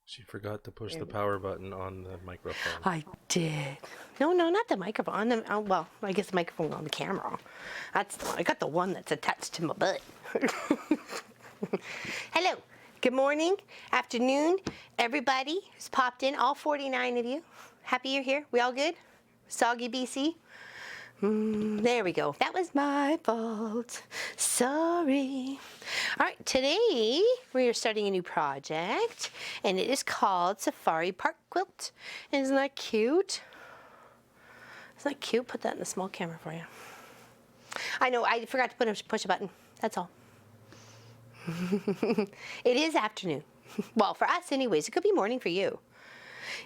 She forgot to push the power button on the microphone. I did. No, not the microphone. On the, oh, well, I guess the microphone on the camera. That's the one. I got the one that's attached to my butt. Hello. Good morning, afternoon, everybody who's popped in, all 49 of you. Happy you're here? We all good? Soggy BC? There we go. That was my fault. Sorry. All right, today we are starting a new project, and it is called Safari Park Quilt. Isn't that cute? Isn't that cute? Put that in the small camera for you. I know, I forgot to push a button. That's all. It is afternoon. Well, for us anyways. It could be morning for you.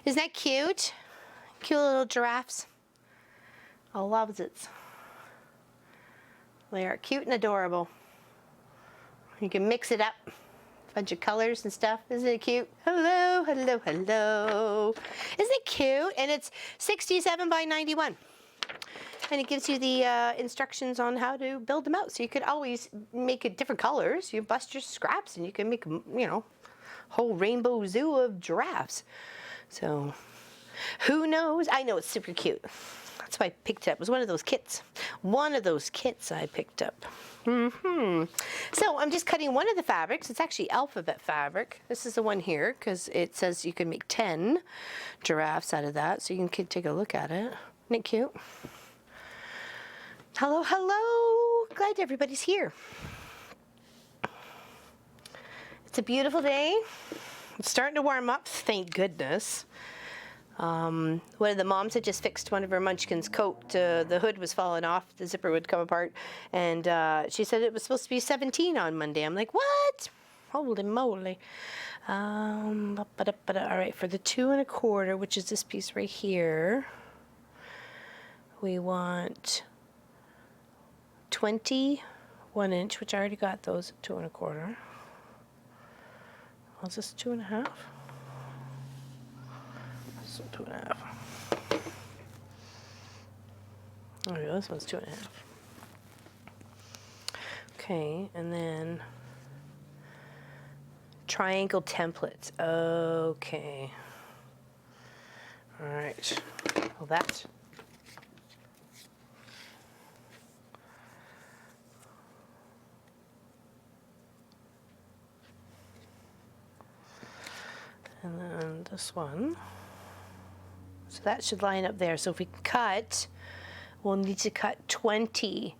Isn't that cute? Cute little giraffes. I love it. They are cute and adorable. You can mix it up. A bunch of colors and stuff. Isn't it cute? Hello, hello, hello. Isn't it cute? And it's 67 by 91. And it gives you the instructions on how to build them out. So you could always make it different colors. You bust your scraps and you can make, you know, whole rainbow zoo of giraffes. So who knows? I know it's super cute. That's why I picked it up. It was one of those kits. One of those kits I picked up. So I'm just cutting one of the fabrics. It's actually alphabet fabric. This is the one here because it says you can make 10 giraffes out of that. So you can take a look at it. Isn't it cute? Hello, hello. Glad everybody's here. It's a beautiful day. It's starting to warm up, thank goodness. One of the moms had just fixed one of her Munchkin's coat. The hood was falling off, the zipper would come apart, and she said it was supposed to be 17 on Monday. I'm like, what? Holy moly. All right, for the 2 1/4, which is this piece right here, we want 21 inch, which I already got those at 2 1/4. Was this 2 1/2? So 2 1/2. Oh yeah, this one's 2 1/2. Okay, and then triangle templates. Okay. All right. Well, that's and then this one. So that should line up there. So if we cut, we'll need to cut 20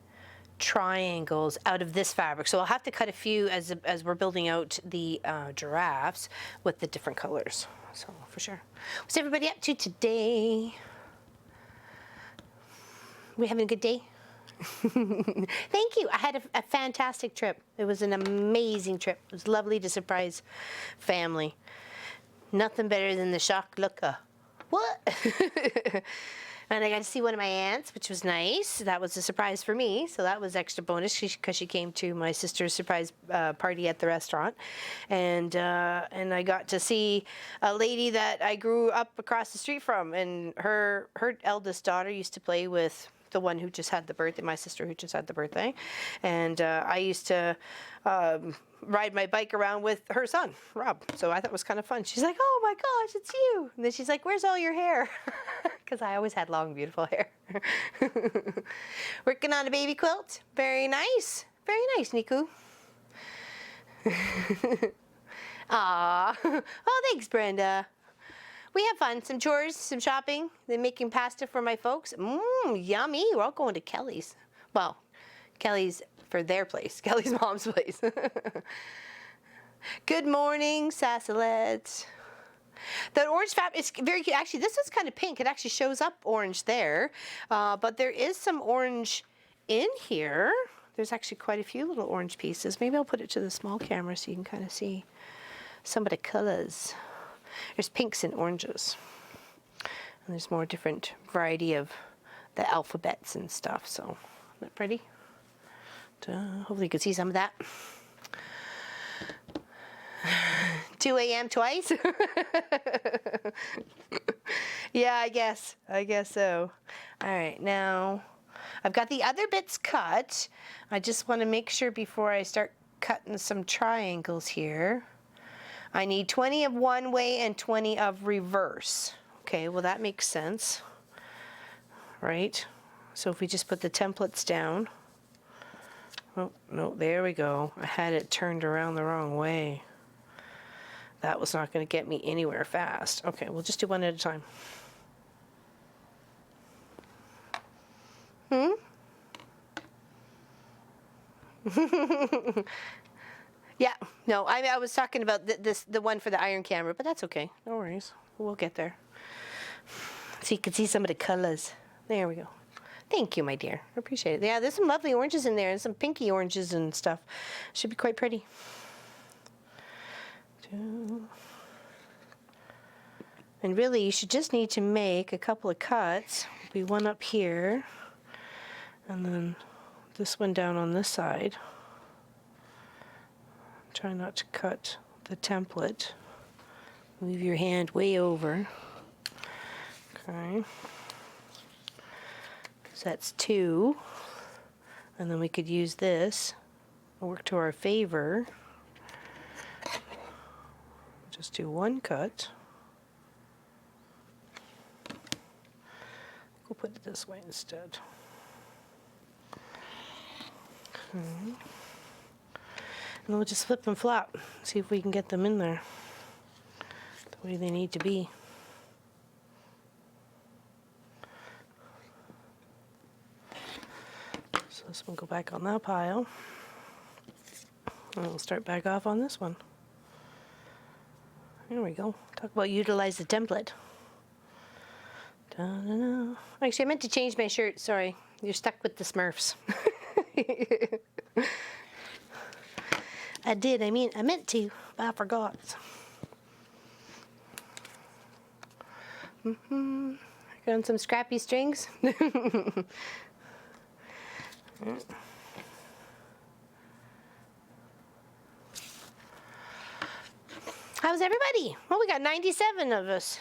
triangles out of this fabric. So I'll have to cut a few as we're building out the giraffes with the different colors. So for sure. What's everybody up to today? We having a good day? Thank you. I had a fantastic trip. It was an amazing trip. It was lovely to surprise family. Nothing better than the shock looker. What? And I got to see one of my aunts, which was nice. That was a surprise for me, so that was extra bonus because she came to my sister's surprise party at the restaurant, and I got to see a lady that I grew up across the street from, and her eldest daughter used to play with the one who just had the birthday, my sister who just had the birthday, and I used to ride my bike around with her son, Rob. So I thought it was kind of fun. She's like, oh my gosh, it's you. And then she's like, where's all your hair? Because I always had long, beautiful hair. Working on a baby quilt. Very nice. Very nice, Niku. Aw. Oh, thanks, Brenda. We have fun. Some chores, some shopping, then making pasta for my folks. Yummy. We're all going to Kelly's. Well, Kelly's for their place. Kelly's mom's place. Good morning, Sassalette. The orange fabric is very cute. Actually, this is kind of pink. It actually shows up orange there. But there is some orange in here. There's actually quite a few little orange pieces. Maybe I'll put it to the small camera so you can kind of see some of the colors. There's pinks and oranges. And there's more different variety of the alphabets and stuff. So, isn't that pretty? Hopefully you can see some of that. 2 a.m. twice? Yeah, I guess so. All right, now I've got the other bits cut. I just want to make sure before I start cutting some triangles here. I need 20 of one way and 20 of reverse. Okay, well that makes sense, right? So if we just put the templates down. Oh, no, there we go. I had it turned around the wrong way. That was not going to get me anywhere fast. Okay, we'll just do one at a time. Yeah, no, I was talking about the one for the iron camera, but that's okay. No worries. We'll get there. So you can see some of the colors. There we go. Thank you, my dear. I appreciate it. Yeah, there's some lovely oranges in there and some pinky oranges and stuff. Should be quite pretty. And really, you should just need to make a couple of cuts. Be one up here, and then this one down on this side. Try not to cut the template. Move your hand way over. Okay. So that's 2. And then we could use this, work to our favor. Just do 1 cut. We'll put it this way instead. Okay. And we'll just flip them flat, see if we can get them in there the way they need to be. So this one go back on that pile. And we'll start back off on this one. There we go. Talk about utilize the template. Da-da-da. Actually, I meant to change my shirt. Sorry. You're stuck with the Smurfs. I did. I meant to, but I forgot. Got some scrappy strings. How's everybody? Well, we got 97 of us.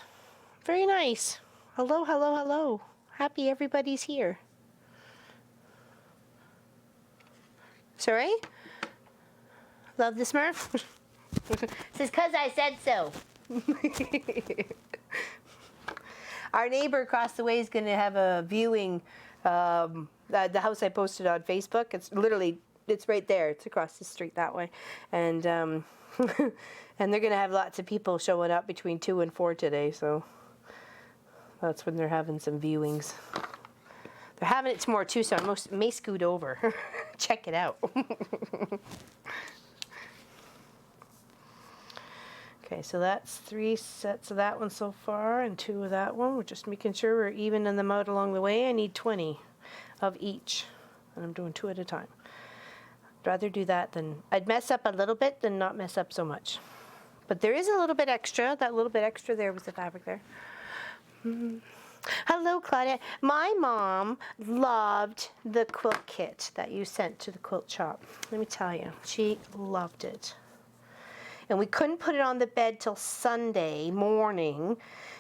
Very nice. Hello, hello, hello. Happy everybody's here. Sorry? Love the Smurf? Says, 'cause I said so. Our neighbor across the way is going to have a viewing. The house I posted on Facebook, it's right there. It's across the street that way. And and they're going to have lots of people showing up between 2 and 4 today. So that's when they're having some viewings. They're having it tomorrow too, so I may scoot over. Check it out. Okay, so that's 3 sets of that one so far and 2 of that one. We're just making sure we're evening them out along the way. I need 20 of each, and I'm doing 2 at a time. I'd rather do that than, I'd mess up a little bit than not mess up so much. But there is a little bit extra. That little bit extra there was the fabric there. Hello, Claudia. My mom loved the quilt kit that you sent to the quilt shop. Let me tell you, she loved it. And we couldn't put it on the bed till Sunday morning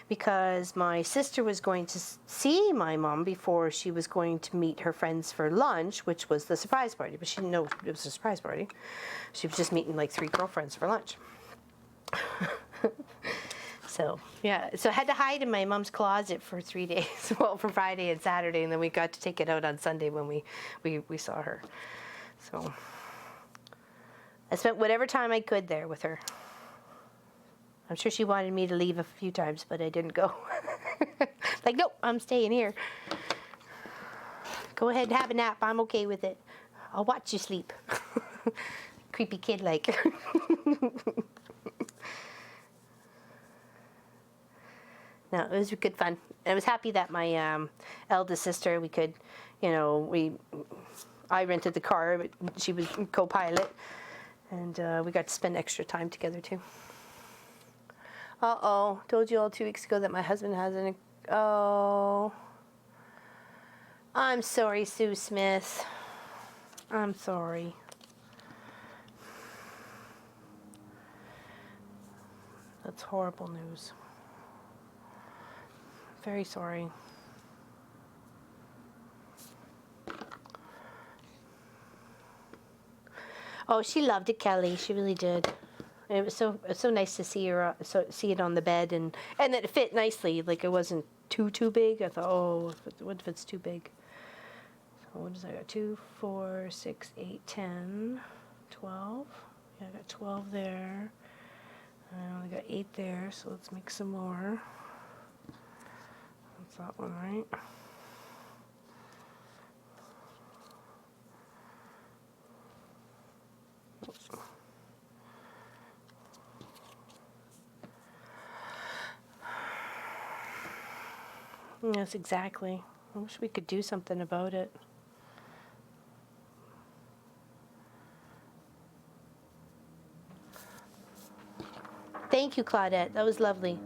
because my sister was going to see my mom before she was going to meet her friends for lunch, which was the surprise party. But she didn't know it was a surprise party. She was just meeting like 3 girlfriends for lunch. So, yeah. So I had to hide in my mom's closet for 3 days. Well, for Friday and Saturday. And then we got to take it out on Sunday when we saw her. So I spent whatever time I could there with her. I'm sure she wanted me to leave a few times, but I didn't go. Like, nope, I'm staying here. Go ahead and have a nap. I'm okay with it. I'll watch you sleep. Creepy kid like. No, it was good fun. I was happy that my eldest sister, we could, I rented the car, but she was co-pilot. And we got to spend extra time together, too. Uh-oh. Told you all 2 weeks ago that my husband has an... Oh. I'm sorry, Sue Smith. I'm sorry. That's horrible news. Very sorry. Oh, she loved it, Kelly. She really did. it was so nice to see her, see it on the bed, and it fit nicely. Like it wasn't too big. I thought, oh, what if it's too big? So what is I got? 2, 4, 6, 8, 10, 12. Yeah, I got 12 there. I only got 8 there, so let's make some more. That's that one, right? Oops. Yes, exactly. I wish we could do something about it. Thank you, Claudette. That was lovely.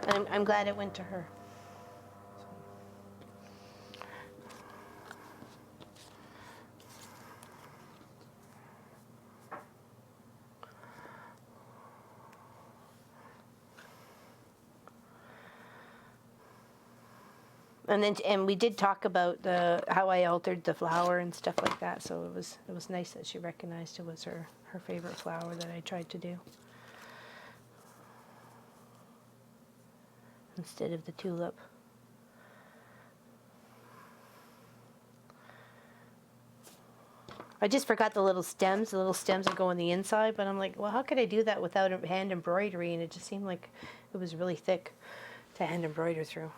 I'm glad it went to her. And we did talk about how I altered the flower and stuff like that. So it was nice that she recognized it was her favorite flower that I tried to do instead of the tulip. I just forgot the little stems. The little stems that go on the inside, but I'm like, well, how could I do that without hand embroidery? And it just seemed like it was really thick to hand embroider through.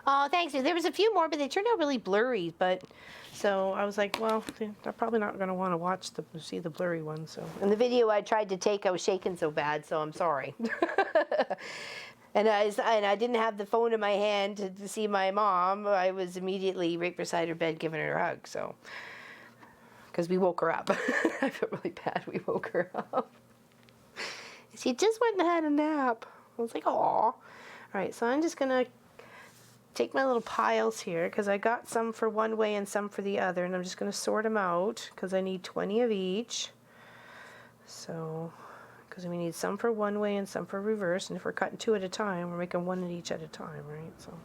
Oh, thanks. There was a few more, but they turned out really blurry. But so I was like, well, they're probably not going to want to see the blurry ones. So in the video I tried to take, I was shaking so bad, so I'm sorry. And I didn't have the phone in my hand to see my mom. I was immediately right beside her bed giving her a hug. So because we woke her up, I felt really bad. We woke her up. She just went and had a nap. I was like, oh. All right, so I'm just gonna take my little piles here because I got some for one way and some for the other, and I'm just gonna sort them out because I need 20 of each. So, because we need some for one way and some for reverse, and if we're cutting 2 at a time, we're making 1 at each at a time, right? So,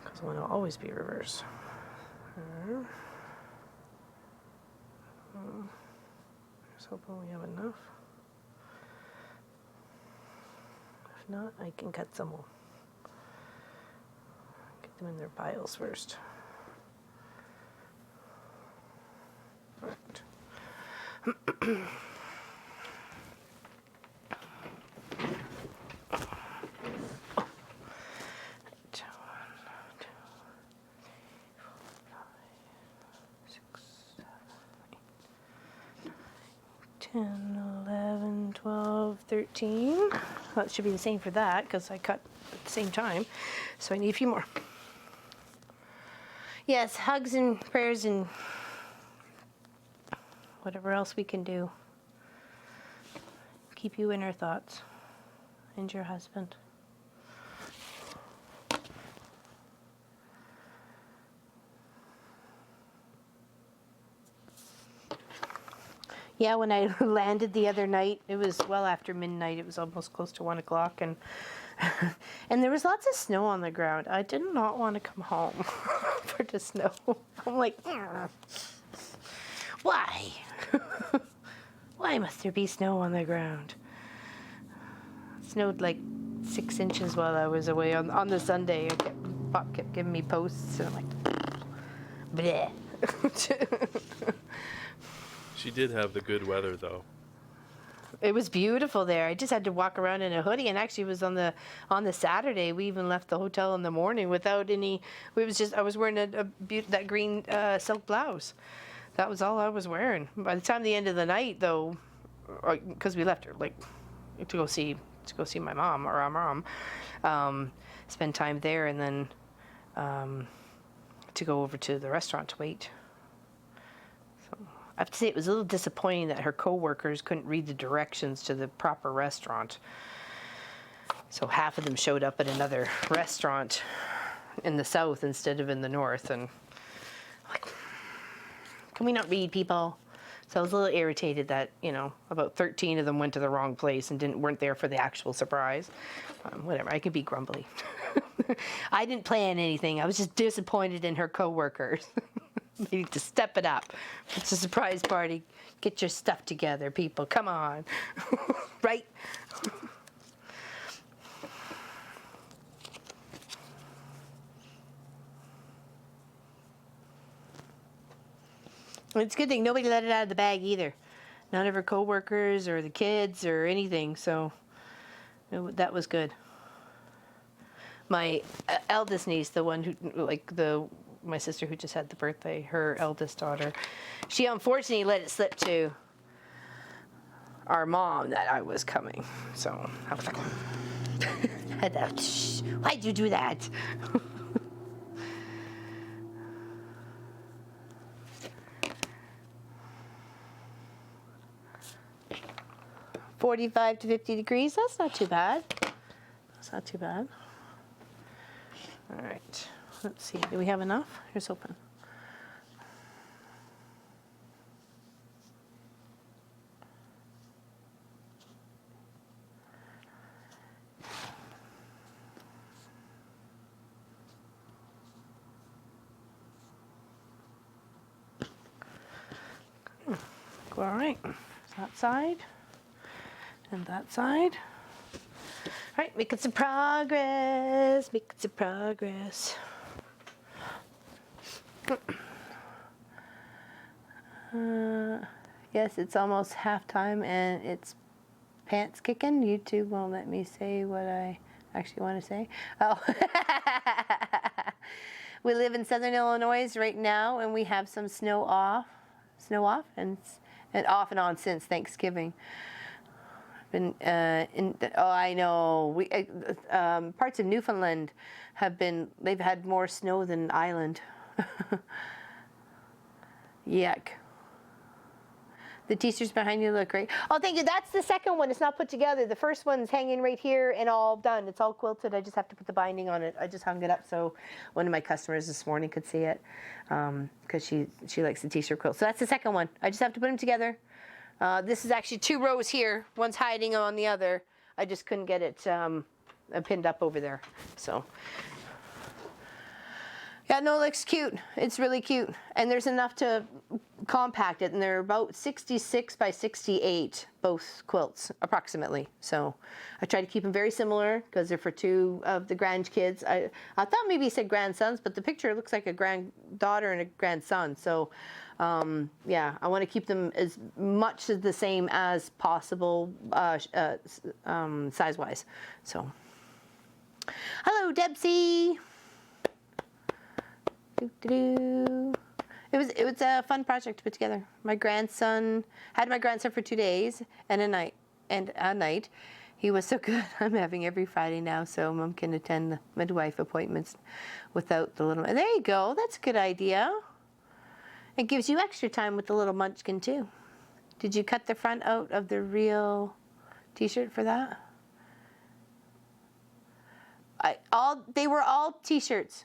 because one will always be reverse. Just hoping we have enough. If not, I can cut some more. Get them in their piles first. Right. Ten, 11, 12, 13. Well, it should be the same for that because I cut at the same time. So I need a few more. Yes, hugs and prayers and whatever else we can do. Keep you in our thoughts and your husband. Yeah, when I landed the other night, it was well after midnight. It was almost close to 1 o'clock, and and there was lots of snow on the ground. I did not want to come home for the snow. I'm like, why? Why must there be snow on the ground? It snowed like 6 inches while I was away on the Sunday. Pop kept giving me posts, and I'm like, bleh. She did have the good weather, though. It was beautiful there. I just had to walk around in a hoodie, and actually, it was on the Saturday. We even left the hotel in the morning without any. It was just I was wearing that green silk blouse. That was all I was wearing. By the time the end of the night, though, because we left her like to go see my mom or our mom, spend time there, and then to go over to the restaurant to wait. I have to say it was a little disappointing that her co-workers couldn't read the directions to the proper restaurant. So half of them showed up at another restaurant in the south instead of in the north. And I'm like, can we not read, people? So I was a little irritated that, about 13 of them went to the wrong place and weren't there for the actual surprise. Whatever, I could be grumbly. I didn't plan anything. I was just disappointed in her coworkers. They need to step it up. It's a surprise party. Get your stuff together, people. Come on. Right? It's a good thing nobody let it out of the bag either. None of her coworkers or the kids or anything. So that was good. My eldest niece, the one who, my sister who just had the birthday, her eldest daughter, she unfortunately let it slip to our mom that I was coming. So I was like, shh, why'd you do that? 45 to 50 degrees, that's not too bad. That's not too bad. All right, let's see, do we have enough? Here's hoping. All right, that side. And that side. All right, making some progress, making some progress. Yes, it's almost halftime and it's pants kicking. YouTube won't let me say what I actually want to say. Oh. We live in Southern Illinois right now and we have some snow off, and off and on since Thanksgiving. I know. Parts of Newfoundland they've had more snow than Island. Yuck. The t-shirts behind you look great. Oh, thank you. That's the second one. It's not put together. The first one's hanging right here and all done. It's all quilted. I just have to put the binding on it. I just hung it up so one of my customers this morning could see it because she likes the t-shirt quilt. So that's the second one. I just have to put them together. This is actually 2 rows here. One's hiding on the other. I just couldn't get it pinned up over there. So, yeah, no, it looks cute. It's really cute. And there's enough to compact it. And they're about 66 by 68, both quilts, approximately. So I try to keep them very similar because they're for 2 of the grandkids. I thought maybe he said grandsons, but the picture looks like a granddaughter and a grandson. So yeah, I want to keep them as much the same as possible size-wise. So, hello, Debsy. It was a fun project to put together. My grandson for 2 days and a night. He was so good. I'm having every Friday now, so Mom can attend the midwife appointments without the little. There you go. That's a good idea. It gives you extra time with the little munchkin too. Did you cut the front out of the real t-shirt for that? They were all t-shirts.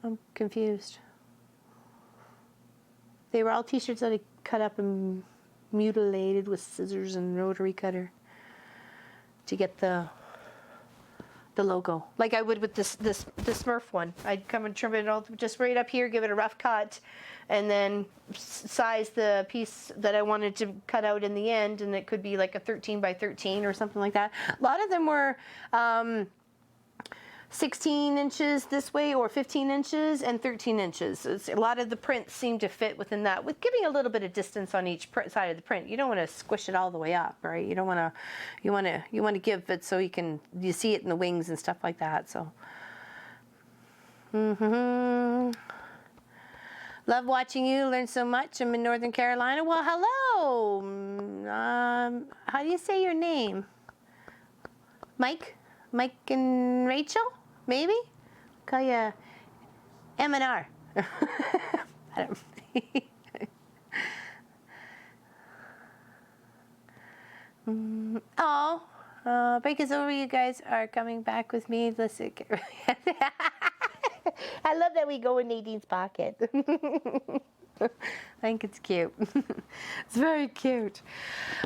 I'm confused. They were all t-shirts that I cut up and mutilated with scissors and rotary cutter to get the logo, like I would with the Smurf one. I'd come and trim it all just right up here, give it a rough cut, and then size the piece that I wanted to cut out in the end, and it could be like a 13 by 13 or something like that. A lot of them were 16 inches this way or 15 inches and 13 inches. A lot of the prints seem to fit within that, with giving a little bit of distance on each side of the print. You don't want to squish it all the way up, right? You don't want to. You want to give it so you see it in the wings and stuff like that. So. Love watching you. Learn so much. I'm in Northern Carolina. Well, hello. How do you say your name? Mike and Rachel, maybe? Call you M&R. I don't. Break is over. You guys are coming back with me. Listen. I love that we go in Nadine's pocket. I think it's cute. It's very cute.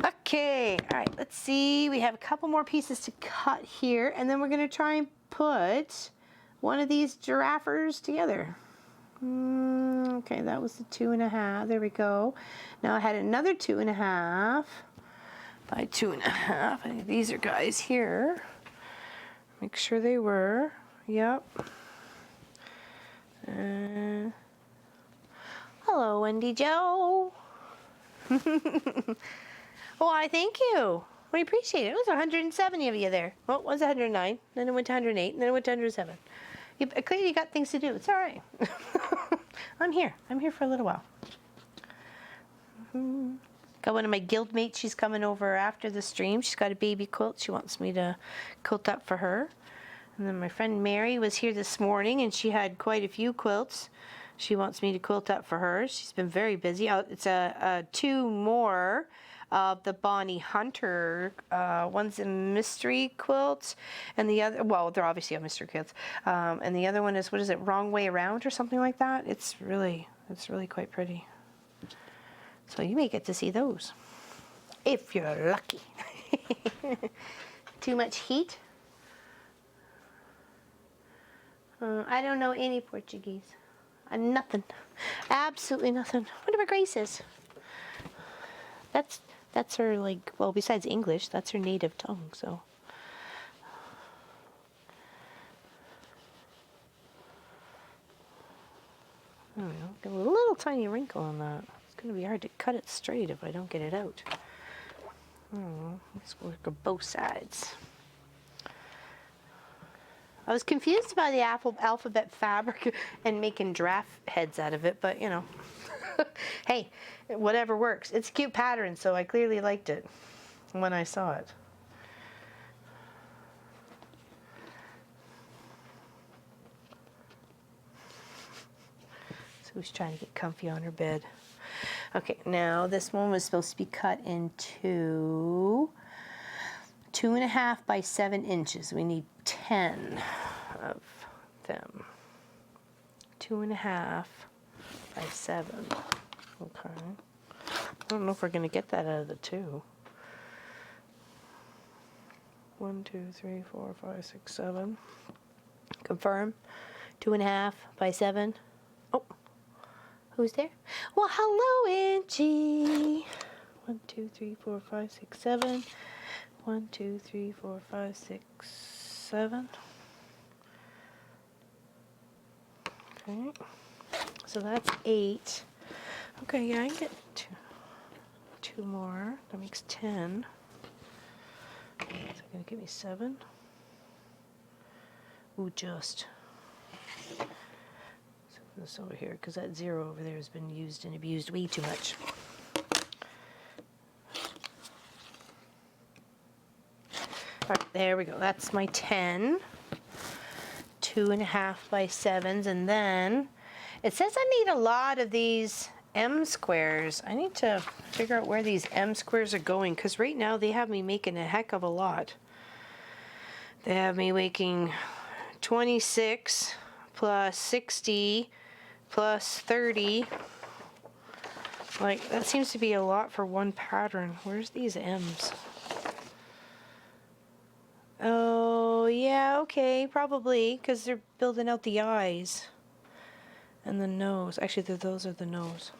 Okay, all right, let's see. We have a couple more pieces to cut here, and then we're going to try and put one of these giraffes together. Okay, that was the 2.5. There we go. Now I had another 2.5 by 2.5. I think these are guys here. Make sure they were. Yep. Hello, Wendy Joe. Why, thank you. We appreciate it. It was 170 of you there. Well, it was 109. Then it went to 108. And then it went to 107. Clearly you got things to do. It's all right. I'm here. I'm here for a little while. Got one of my guild mates. She's coming over after the stream. She's got a baby quilt. She wants me to quilt up for her. And then my friend Mary was here this morning, and she had quite a few quilts. She wants me to quilt up for her. She's been very busy. It's two more of the Bonnie Hunter. One's a mystery quilt, and the other, well, they're obviously all mystery quilts. And the other one is, what is it, Wrong Way Around or something like that? It's really quite pretty. So you may get to see those if you're lucky. Too much heat? I don't know any Portuguese. Nothing. Absolutely nothing. I wonder what Grace is. That's her, like, well, besides English, that's her native tongue, so. I don't know, got a little tiny wrinkle on that. It's going to be hard to cut it straight if I don't get it out. Let's work on both sides. I was confused by the alphabet fabric and making giraffe heads out of it, but you know, hey, whatever works. It's a cute pattern, so I clearly liked it when I saw it. So who's trying to get comfy on her bed? Okay, now this one was supposed to be cut into 2.5 by 7 inches. We need 10 of them. 2.5 by 7. Okay. I don't know if we're going to get that out of the 2. 1, 2, 3, 4, 5, 6, 7. Confirm. 2.5 by 7. Oh, who's there? Well, hello, Angie. 1, 2, 3, 4, 5, 6, 7. 1, 2, 3, 4, 5, 6, 7. Okay, so that's 8. Okay, yeah, I can get two more. That makes 10. Is that gonna give me 7? Ooh, just. So this over here, because that 0 over there has been used and abused way too much. All right, there we go. That's my 10. 2.5 by 7s, and then it says I need a lot of these M squares. I need to figure out where these M squares are going, because right now they have me making a heck of a lot. They have me making 26 plus 60 plus 30. Like, that seems to be a lot for one pattern. Where's these M's? Oh, yeah, okay, probably, because they're building out the eyes and the nose. Actually, those are the nose.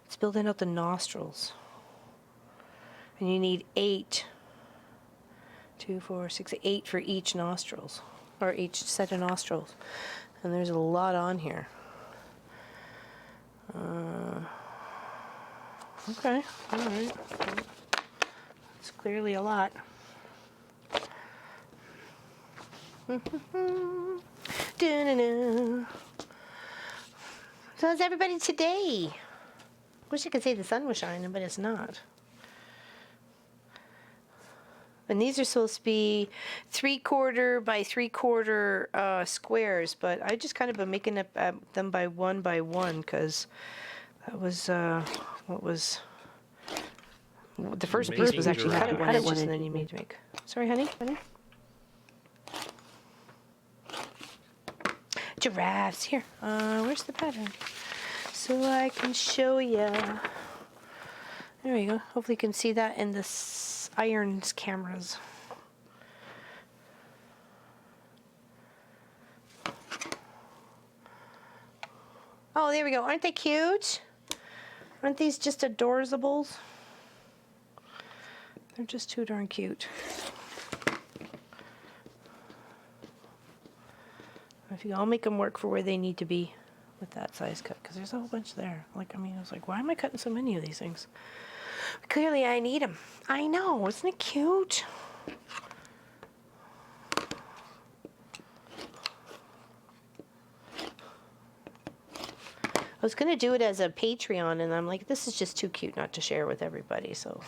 It's building out the nostrils. And you need 8. 2, 4, 6, 8 for each nostrils, or each set of nostrils. And there's a lot on here. Okay, all right. It's clearly a lot. So how's everybody today? Wish I could say the sun was shining, but it's not. And these are supposed to be 3/4 by 3/4 squares, but I just kind of been making them by 1 by 1, because that was what was the first piece was actually cut at 1 inch, and then you need to make. Sorry, honey. Giraffes here. Where's the pattern? So I can show you. There we go. Hopefully you can see that in the irons cameras. Oh, there we go. Aren't they cute? Aren't these just adorables? They're just too darn cute. I'll make them work for where they need to be with that size cut, because there's a whole bunch there. Like, I mean, I was like, why am I cutting so many of these things? Clearly, I need them. I know, isn't it cute? I was gonna do it as a Patreon, and I'm like, this is just too cute not to share with everybody, so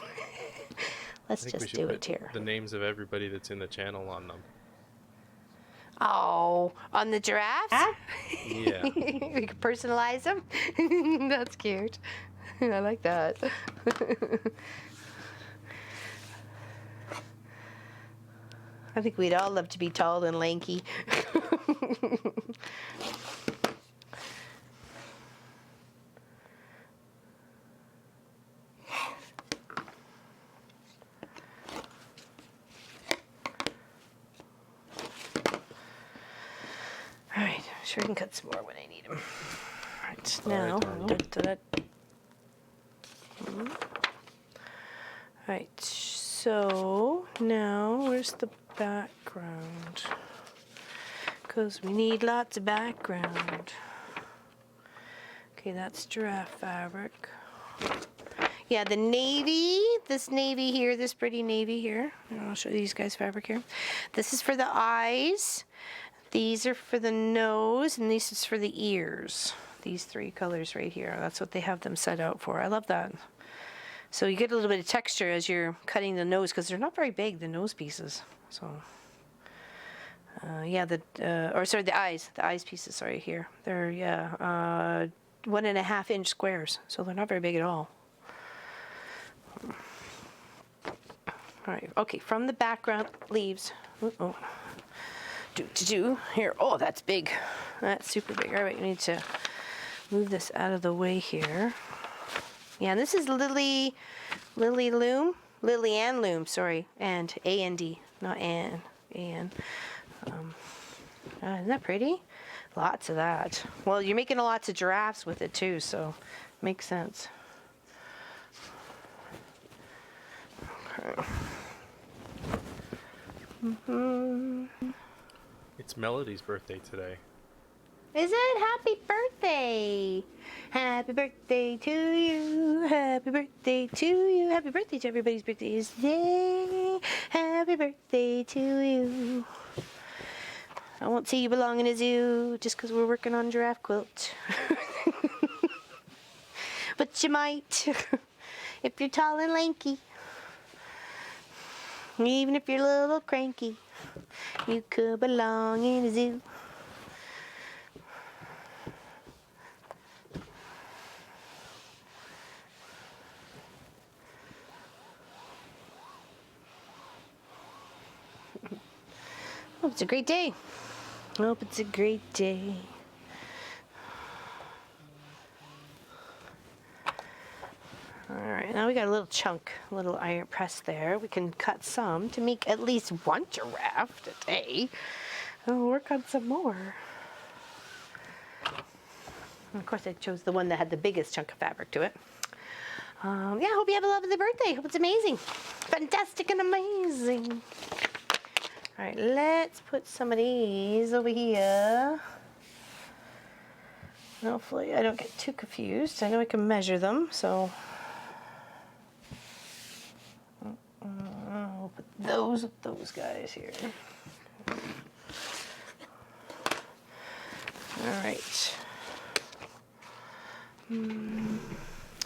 let's just do it here. The names of everybody that's in the channel on them. Oh, on the giraffes? Yeah. We can personalize them. That's cute. I like that. I think we'd all love to be tall and lanky. All right, sure I can cut some more when I need them. All right, now. All right, so now where's the background? Because we need lots of background. Okay, that's giraffe fabric. Yeah, the navy, this navy here, this pretty navy here. I'll show you these guys' fabric here. This is for the eyes. These are for the nose, and this is for the ears. These three colors right here. That's what they have them set out for. I love that. So you get a little bit of texture as you're cutting the nose, because they're not very big, the nose pieces. So, yeah, the eyes pieces, sorry, here. They're, 1.5 inch squares, so they're not very big at all. All right, okay, from the background leaves. Here. Oh, that's big. That's super big. All right, we need to move this out of the way here. Yeah, and this is Lily Ann Loom, sorry, and A-N-D, not Ann, A-N. Isn't that pretty? Lots of that. Well, you're making lots of giraffes with it too, so makes sense. Okay. It's Melody's birthday today. Is it? Happy birthday! Happy birthday to you! Happy birthday to you! Happy birthday to everybody's birthday is today! Happy birthday to you! I won't say you belong in a zoo just because we're working on giraffe quilt. But you might if you're tall and lanky. Even if you're a little cranky, you could belong in a zoo. Hope it's a great day. Hope it's a great day. Alright, now we got a little chunk, a little iron press there. We can cut some to make at least one giraffe today. We'll work on some more. And of course, I chose the one that had the biggest chunk of fabric to it. Yeah, hope you have a lovely birthday. Hope it's amazing. Fantastic and amazing. All right, let's put some of these over here. Hopefully I don't get too confused. I know I can measure them, so I'll put those with those guys here. All right.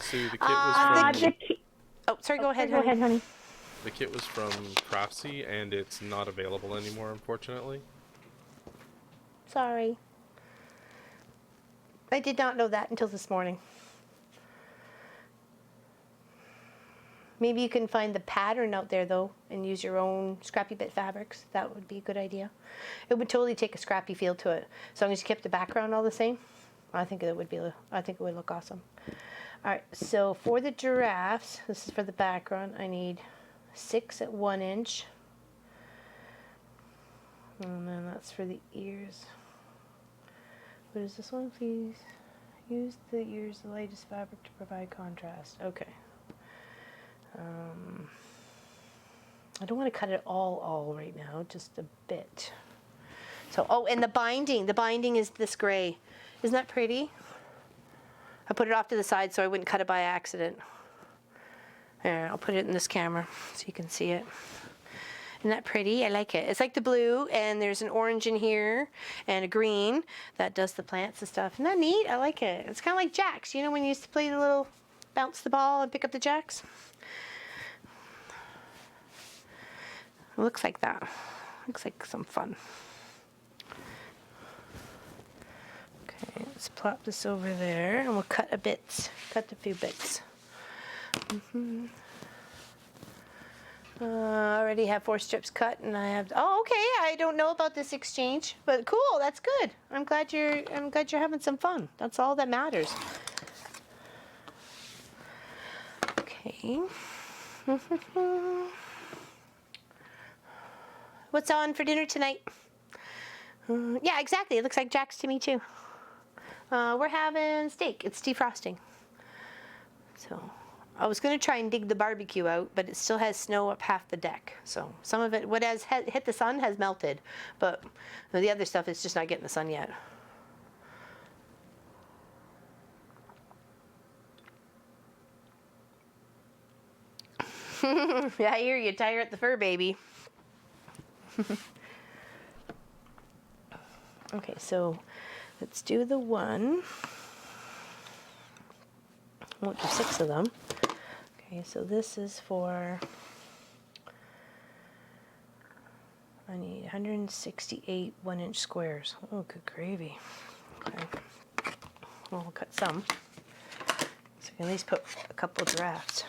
So the kit was from... Oh, sorry, go ahead, Go ahead, honey. The kit was from Craftsy, and it's not available anymore, unfortunately. Sorry. I did not know that until this morning. Maybe you can find the pattern out there, though, and use your own scrappy bit fabrics. That would be a good idea. It would totally take a scrappy feel to it, as long as you kept the background all the same. I think it would look awesome. All right, so for the giraffes, this is for the background. I need 6 at 1 inch, and then that's for the ears. What is this one, please? Use the ears of the lightest fabric to provide contrast. Okay. I don't want to cut it all right now, just a bit. So, oh, and the binding is this gray. Isn't that pretty? I put it off to the side so I wouldn't cut it by accident. There, I'll put it in this camera so you can see it. Isn't that pretty? I like it. It's like the blue, and there's an orange in here, and a green that does the plants and stuff. Isn't that neat? I like it. It's kind of like jacks. You know when you used to play the little bounce the ball and pick up the jacks? It looks like that. Looks like some fun. Okay, let's plop this over there, and we'll cut a few bits. I already have 4 strips cut, and I have. Oh, okay. I don't know about this exchange, but cool. That's good. I'm glad you're having some fun. That's all that matters. Okay. What's on for dinner tonight? Yeah, exactly. It looks like Jack's to me too. We're having steak. It's defrosting. So I was going to try and dig the barbecue out, but it still has snow up half the deck. So some of it, what has hit the sun, has melted, but the other stuff is just not getting the sun yet. Yeah, I hear you. Tire at the fur, baby. Okay, so let's do the one. I won't do 6 of them. Okay, so this is for, I need 168 1-inch squares. Oh, good gravy. Okay, well, we'll cut some, so we can at least put a couple of drafts.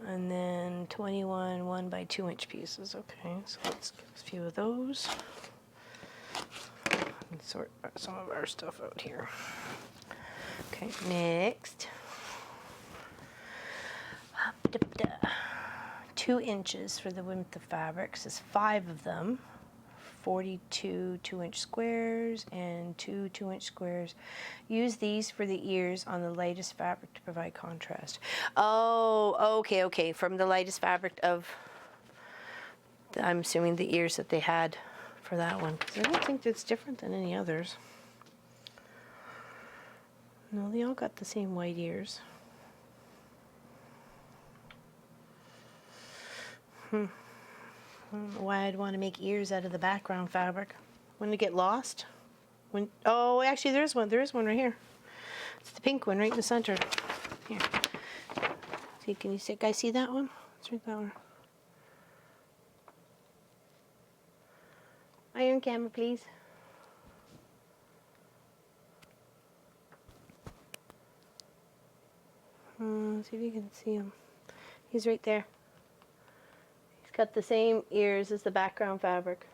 And then 21 1 by 2 inch pieces. Okay, so let's get a few of those and sort some of our stuff out here. Okay, next. 2 inches for the width of fabrics. There's 5 of them. 42 2-inch squares and 2 2-inch squares. Use these for the ears on the lightest fabric to provide contrast. Oh, okay. From the lightest fabric of, I'm assuming the ears that they had for that one. 'Cause I don't think it's different than any others. No, they all got the same white ears. I don't know why I'd want to make ears out of the background fabric. Wouldn't it get lost? Oh, actually, there is one right here. It's the pink one right in the center. Here. See, can you guys see that one? Let's read that one. Iron camera, please. See if you can see him. He's right there. Got the same ears as the background fabric.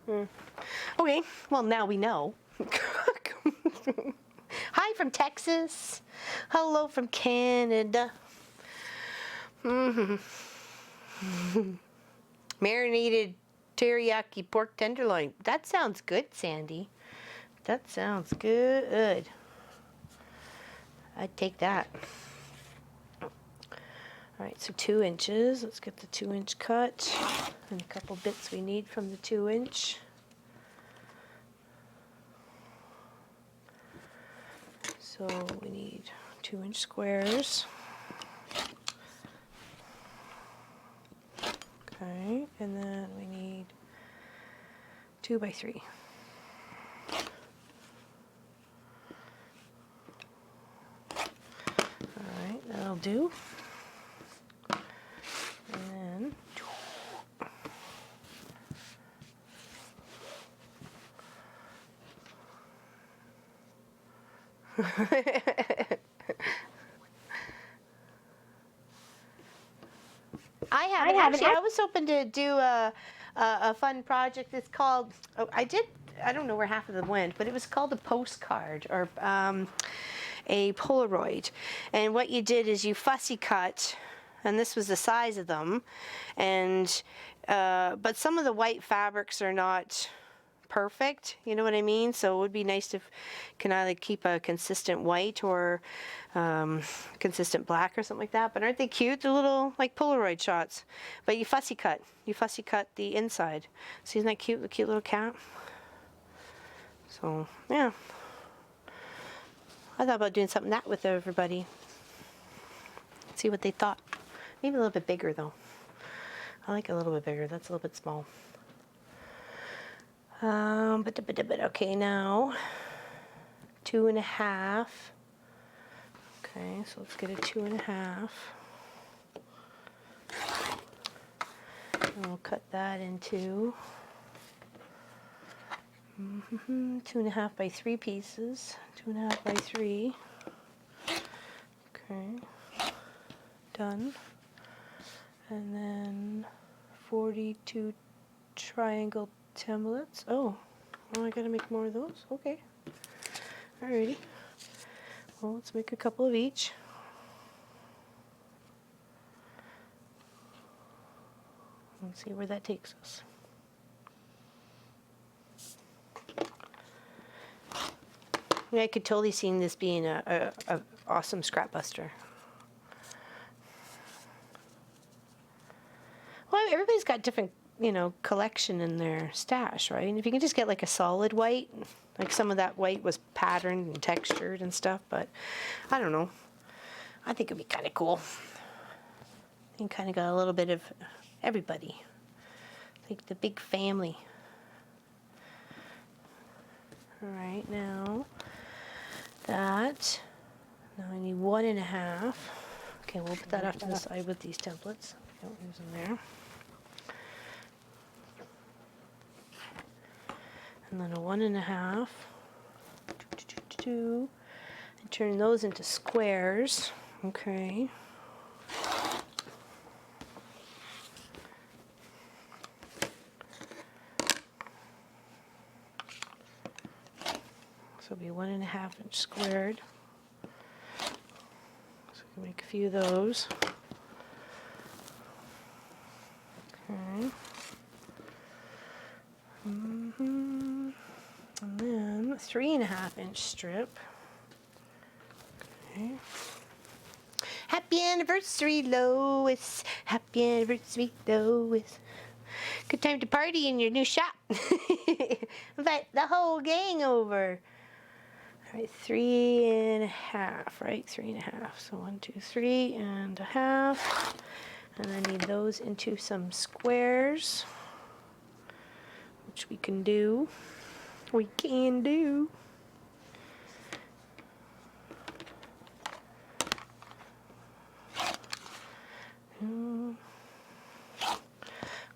Okay, well now we know. Hi from Texas. Hello from Canada. Marinated teriyaki pork tenderloin. That sounds good, Sandy. That sounds good. I'd take that. All right, so 2 inches. Let's get the 2-inch cut and a couple bits we need from the 2-inch. So we need 2-inch squares. Okay, and then we need 2 by 3. All right, that'll do. And I was hoping to do a fun project. It's called, I did I don't know where half of them went, but it was called a postcard or a Polaroid. And what you did is you fussy cut, and this was the size of them, and but some of the white fabrics are not perfect, you know what I mean? So it would be nice to can either keep a consistent white or consistent black or something like that. But aren't they cute? They're little like Polaroid shots. But you fussy cut the inside. See, isn't that cute? The cute little cat. So yeah, I thought about doing something that with everybody. See what they thought. Maybe a little bit bigger though. I like it a little bit bigger. That's a little bit small. But okay, now 2.5. Okay, so let's get a 2.5. And we'll cut that into 2.5 by 3 pieces. 2.5 by 3. Okay, done. And then 42 triangle templates. Oh, well, I gotta make more of those. Okay. Alrighty. Well, let's make a couple of each. Let's see where that takes us. Yeah, I could totally see this being a awesome scrap buster. Well, everybody's got different, you know, collection in their stash, right? And if you can just get like a solid white, like some of that white was patterned and textured and stuff, but I don't know. I think it'd be kind of cool. You kind of got a little bit of everybody, like the big family. All right, now that, now I need 1.5. Okay, we'll put that off to the side with these templates. Don't use them there. And then a 1.5, and turn those into squares. Okay. So it'll be 1.5 inch squared. So we can make a few of those. Okay. And then 3.5 inch strip. Okay. Happy anniversary, Lois. Happy anniversary, Lois. Good time to party in your new shop. Invite the whole gang over. All right, 3.5, right? 3.5. So 1, 2, 3.5. And I need those into some squares, which we can do. We can do.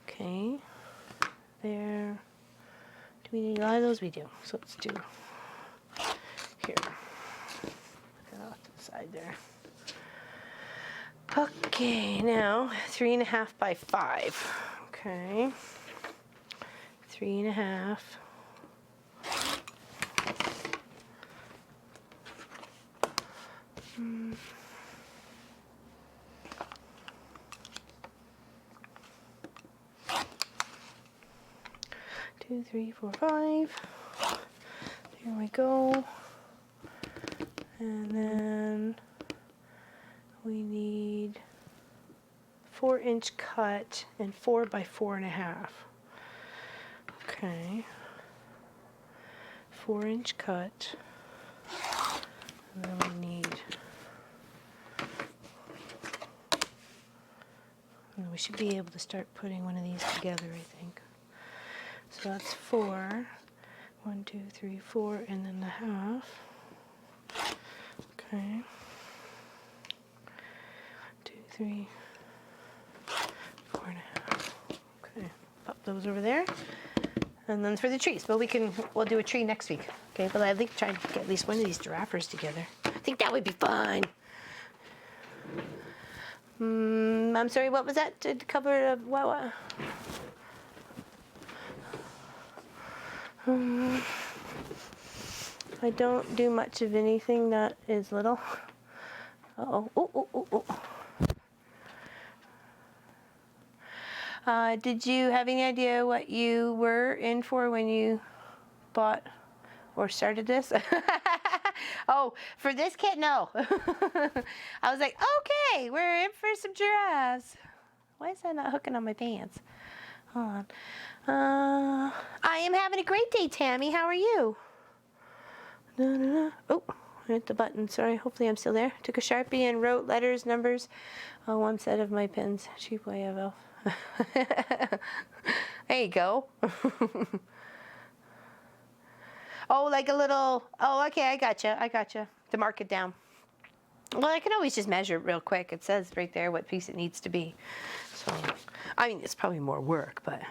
Okay. There. Do we need a lot of those? We do. So let's do here. Put that off to the side there. Okay, now 3.5 by 5. Okay. 3.5. Two, 3, 4, 5. Here we go. And then we need 4-inch cut and 4 by 4.5. Okay. 4-inch cut. And then we need, and we should be able to start putting one of these together, I think. So that's 4. 1, 2, 3, 4, and then the half. Okay. 2, 3, 4.5. Okay. Pop those over there. And then for the trees, but we'll do a tree next week. Okay, but I'd like to try to get at least one of these giraffes together. I think that would be fun. I'm sorry, what was that? To cover what? I don't do much of anything that is little. Uh-oh. Oh. Did you have any idea what you were in for when you bought or started this? Oh, for this kit, no. I was like, okay, we're in for some giraffes. Why is that not hooking on my pants? Hold on. I am having a great day, Tammy. How are you? Oh, I hit the button. Sorry. Hopefully I'm still there. Took a Sharpie and wrote letters, numbers on one set of my pens. Cheap way of elf. There you go. Oh, like a little. Oh, okay. I gotcha. To mark it down. Well, I can always just measure it real quick. It says right there what piece it needs to be. So, I mean, it's probably more work, but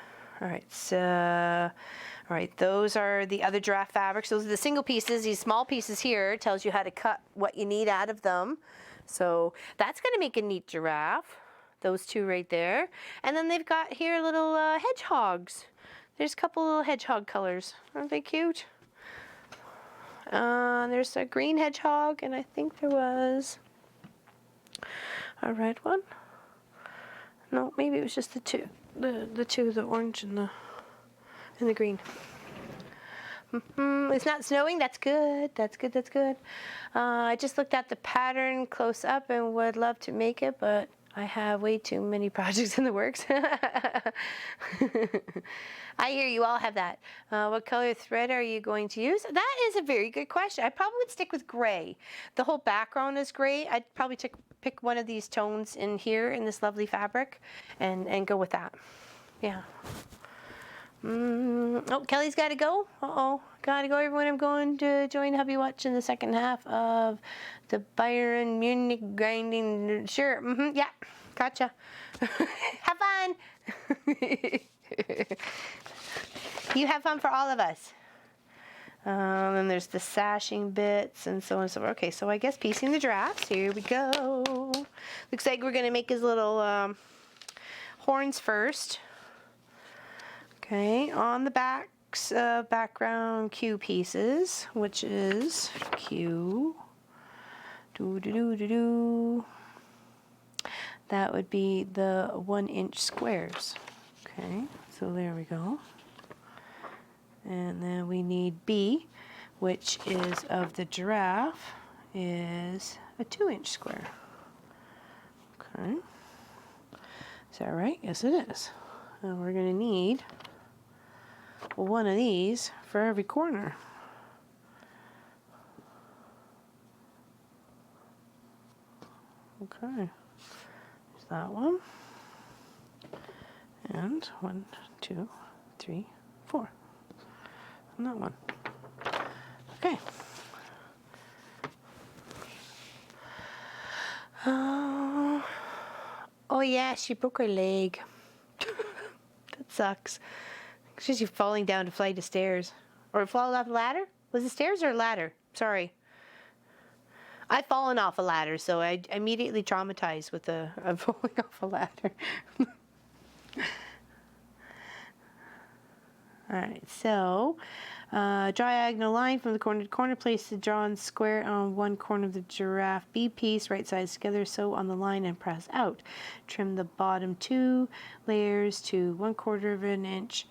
all right. So, all right, those are the other giraffe fabrics. Those are the single pieces. These small pieces here tells you how to cut what you need out of them. So that's going to make a neat giraffe. Those two right there. And then they've got here little hedgehogs. There's a couple little hedgehog colors. Aren't they cute? There's a green hedgehog, and I think there was a red one. No, maybe it was just the two, the orange and the green. It's not snowing. That's good. That's good. I just looked at the pattern close up and would love to make it, but I have way too many projects in the works. I hear you all have that. What color thread are you going to use? That is a very good question. I probably would stick with gray. The whole background is gray. I'd probably pick one of these tones in here in this lovely fabric and go with that. Yeah. Oh, Kelly's got to go. Got to go, everyone. I'm going to join Hubby Watch in the second half of the Bayern Munich grinding. Sure. Yeah. Gotcha. Have fun. You have fun for all of us. And there's the sashing bits and so on and so forth. Okay, so I guess piecing the giraffes. Here we go. Looks like we're going to make his little horns first. Okay, on the backs of background Q pieces, which is Q. That would be the 1-inch squares. Okay, so there we go. And then we need B, which is of the giraffe, is a 2-inch square. Okay. Is that right? Yes, it is. And we're going to need one of these for every corner. Okay. There's that one. And 1, 2, 3, 4. And that one. Okay. Oh yeah, she broke her leg. That sucks. She's falling down a flight of stairs. Or fall off a ladder? Was it stairs or a ladder? Sorry. I've fallen off a ladder, so I immediately traumatized with falling off a ladder. Alright, so draw a diagonal line from the corner to corner. Place the drawn square on one corner of the giraffe B piece, right sides together, sew on the line and press out. Trim the bottom 2 layers to 1/4 of an inch.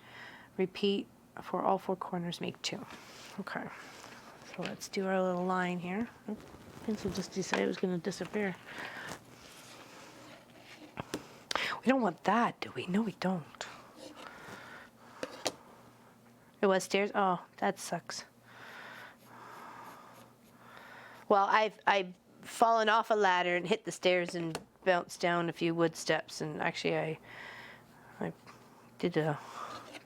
Repeat for all 4 corners, make 2. Okay, so let's do our little line here. Oh, pencil just decided it was going to disappear. We don't want that, do we? No, we don't. It was stairs? Oh, that sucks. Well, I've fallen off a ladder and hit the stairs and bounced down a few wood steps, and actually I did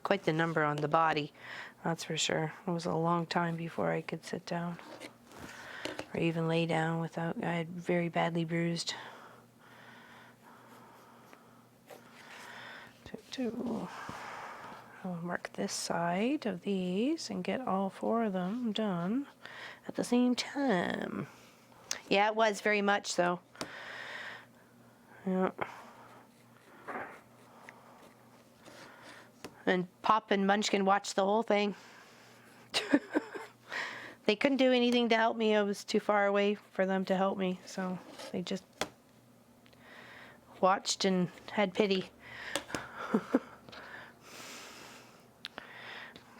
quite the number on the body, that's for sure. It was a long time before I could sit down or even lay down without, I had very badly bruised. I'll mark this side of these and get all 4 of them done at the same time. Yeah, it was very much so. Yeah. And Pop and Munchkin watched the whole thing. They couldn't do anything to help me. I was too far away for them to help me, so they just watched and had pity.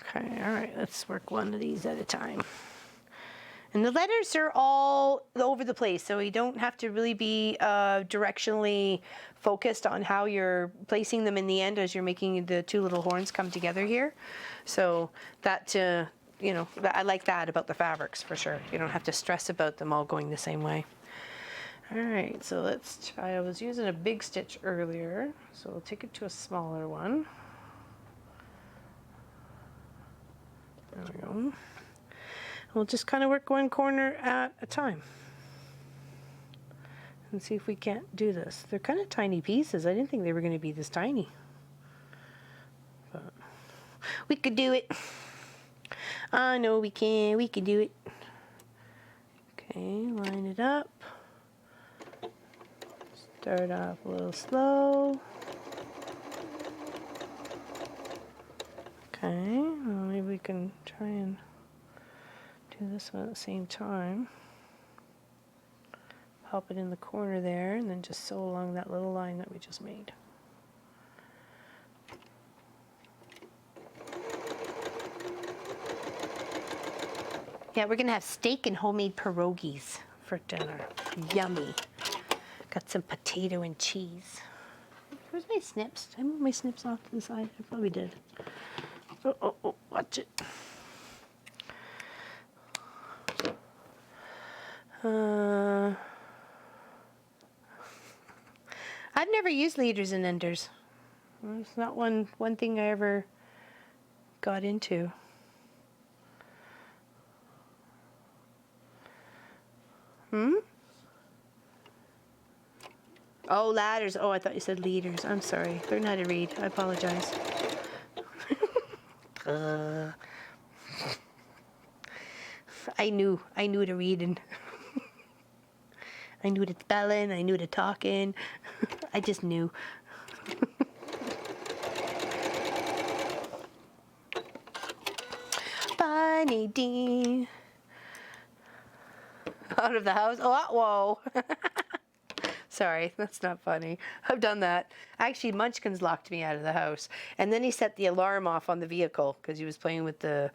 Okay, all right, let's work one of these at a time. And the letters are all over the place, so you don't have to really be directionally focused on how you're placing them in the end as you're making the two little horns come together here. So that, you know, I like that about the fabrics for sure. You don't have to stress about them all going the same way. All right, so let's try. I was using a big stitch earlier, so we'll take it to a smaller one. There we go. We'll just kind of work one corner at a time and see if we can't do this. They're kind of tiny pieces. I didn't think they were going to be this tiny. But we could do it. I know we can. We can do it. Okay, line it up. Start off a little slow. Okay, well, maybe we can try and do this one at the same time. Pop it in the corner there and then just sew along that little line that we just made. Yeah, we're gonna have steak and homemade pierogies for dinner. Yummy. Got some potato and cheese. Where's my snips? Did I move my snips off to the side? I probably did. Oh, watch it. I've never used leaders and enders. It's not one thing I ever got into. Oh, ladders. Oh, I thought you said leaders. I'm sorry. Learn how to read. I apologize. I knew to read, and I knew to spelling. I knew to talking. I just knew. Bye, Nadine. Out of the house. Oh, whoa. Sorry, that's not funny. I've done that. Actually, Munchkins locked me out of the house. And then he set the alarm off on the vehicle because he was playing with the,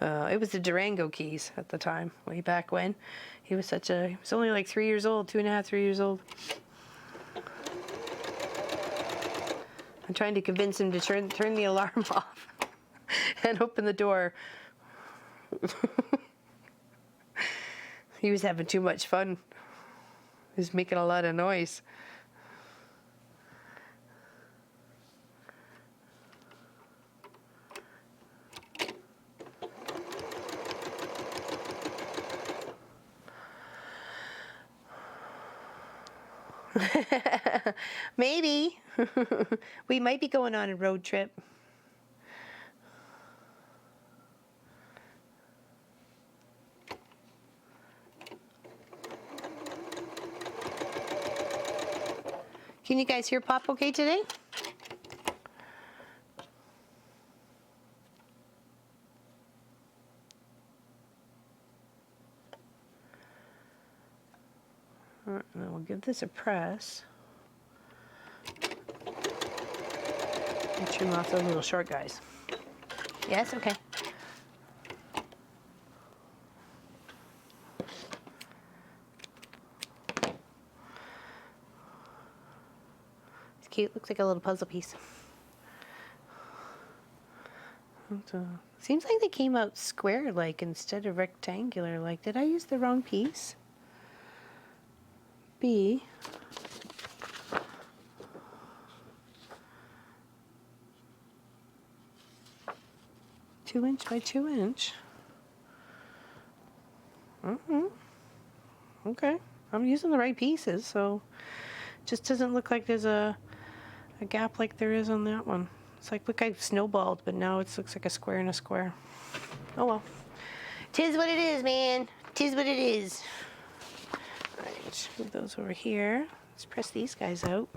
it was the Durango keys at the time, way back when. He was only like 3 years old, 2.5, 3 years old. I'm trying to convince him to turn the alarm off and open the door. He was having too much fun. He was making a lot of noise. Maybe. We might be going on a road trip. Can you guys hear Pop okay today? All right, then we'll give this a press. And trim off those little short guys. Yes, okay. It's cute, looks like a little puzzle piece. Seems like they came out square-like instead of rectangular-like. Did I use the wrong piece? B. Two inch by 2 inch. Okay, I'm using the right pieces, so it just doesn't look like there's a gap like there is on that one. It's like, look, I snowballed, but now it looks like a square and a square. Oh well. Tis what it is, man. Tis what it is. All right, move those over here. Let's press these guys out.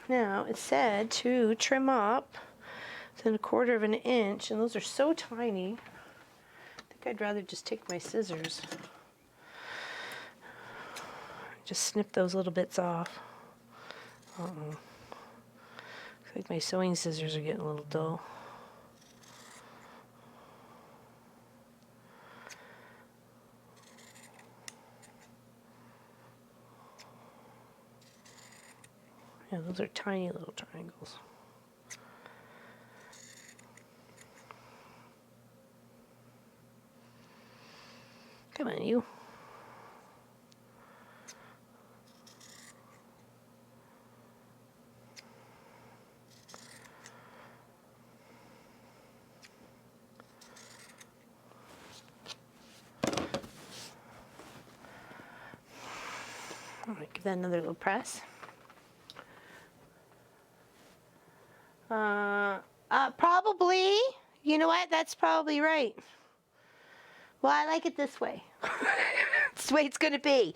Now, it said to trim up to 1/4 of an inch, and those are so tiny. I think I'd rather just take my scissors. Just snip those little bits off. Uh-oh. Looks like my sewing scissors are getting a little dull. Yeah, those are tiny little triangles. Come on, you. I'm gonna give that another little press. Probably. You know what? That's probably right. Well, I like it this way. It's the way it's gonna be.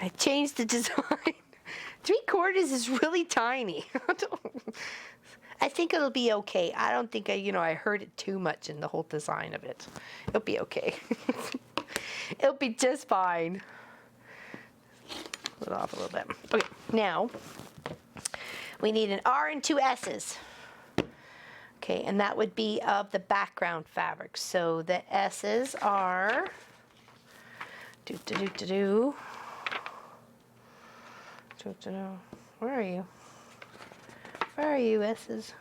I changed the design. 3/4 is really tiny. I think it'll be okay. I don't think I hurt it too much in the whole design of it. It'll be okay. It'll be just fine. Put it off a little bit. Okay, now we need an R and 2 S's. Okay, and that would be of the background fabric. So the S's are Where are you? Where are you, S's?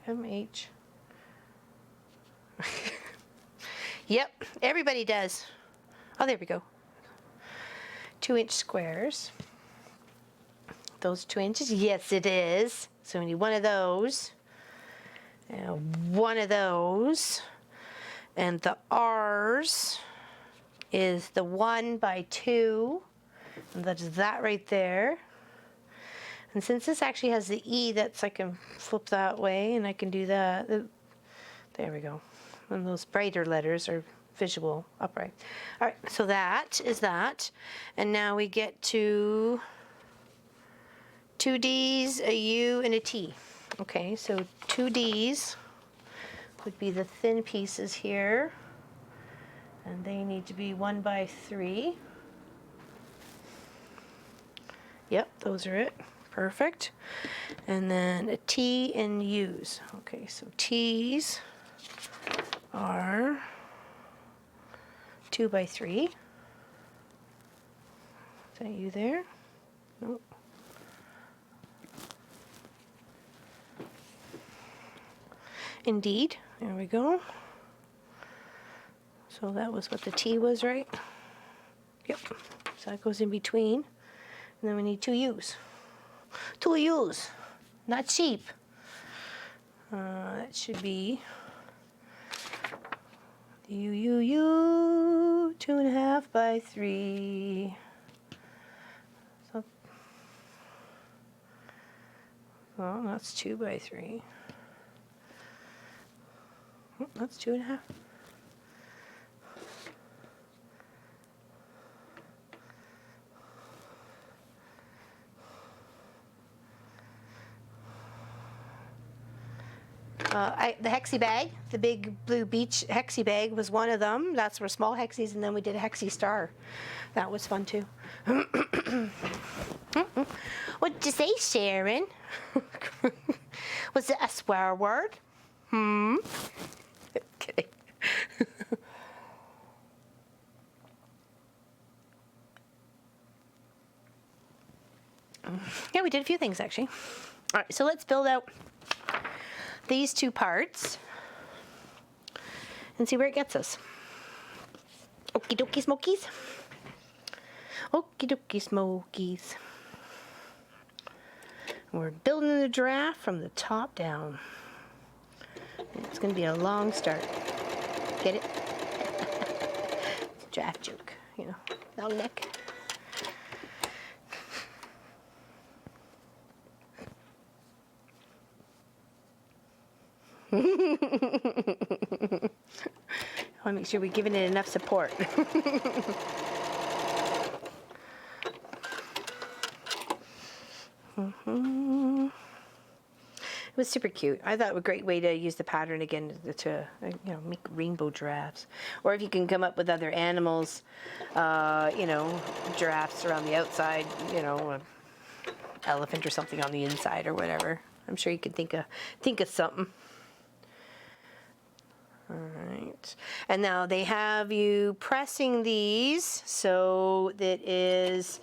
MH. Yep, everybody does. Oh, there we go. 2-inch squares. Those 2 inches? Yes, it is. So we need one of those. And one of those. And the R's is the 1x2. And that's that right there. And since this actually has the E, that's I can flip that way and I can do that. There we go. And those brighter letters are visual upright. All right, so that is that. And now we get to 2 D's, a U, and a T. Okay, so 2 D's would be the thin pieces here. And they need to be 1x3. Yep, those are it. Perfect. And then a T and U's. Okay, so T's are 2x3. Is that you there? Nope. Indeed. There we go. So that was what the T was, right? Yep. So that goes in between. And then we need 2 U's. 2 U's. Not cheap. That should be U, 2.5x3. So, well, that's 2x3. That's 2.5. The hexie bag, the big blue beach hexie bag was one of them. That's for small hexies, and then we did a hexie star. That was fun too. What did you say, Sharon? Was it a swear word? Okay. Yeah, we did a few things actually. All right, so let's build out these 2 parts and see where it gets us. Okie dokie smokies. Okie dokie smokies. We're building the giraffe from the top down. And it's going to be a long start. Get it? It's a giraffe joke, long neck. I want to make sure we're giving it enough support. was super cute. I thought it was a great way to use the pattern again to make rainbow giraffes. Or if you can come up with other animals, giraffes around the outside, an elephant or something on the inside or whatever. I'm sure you could think of something. All right, and now they have you pressing these so that is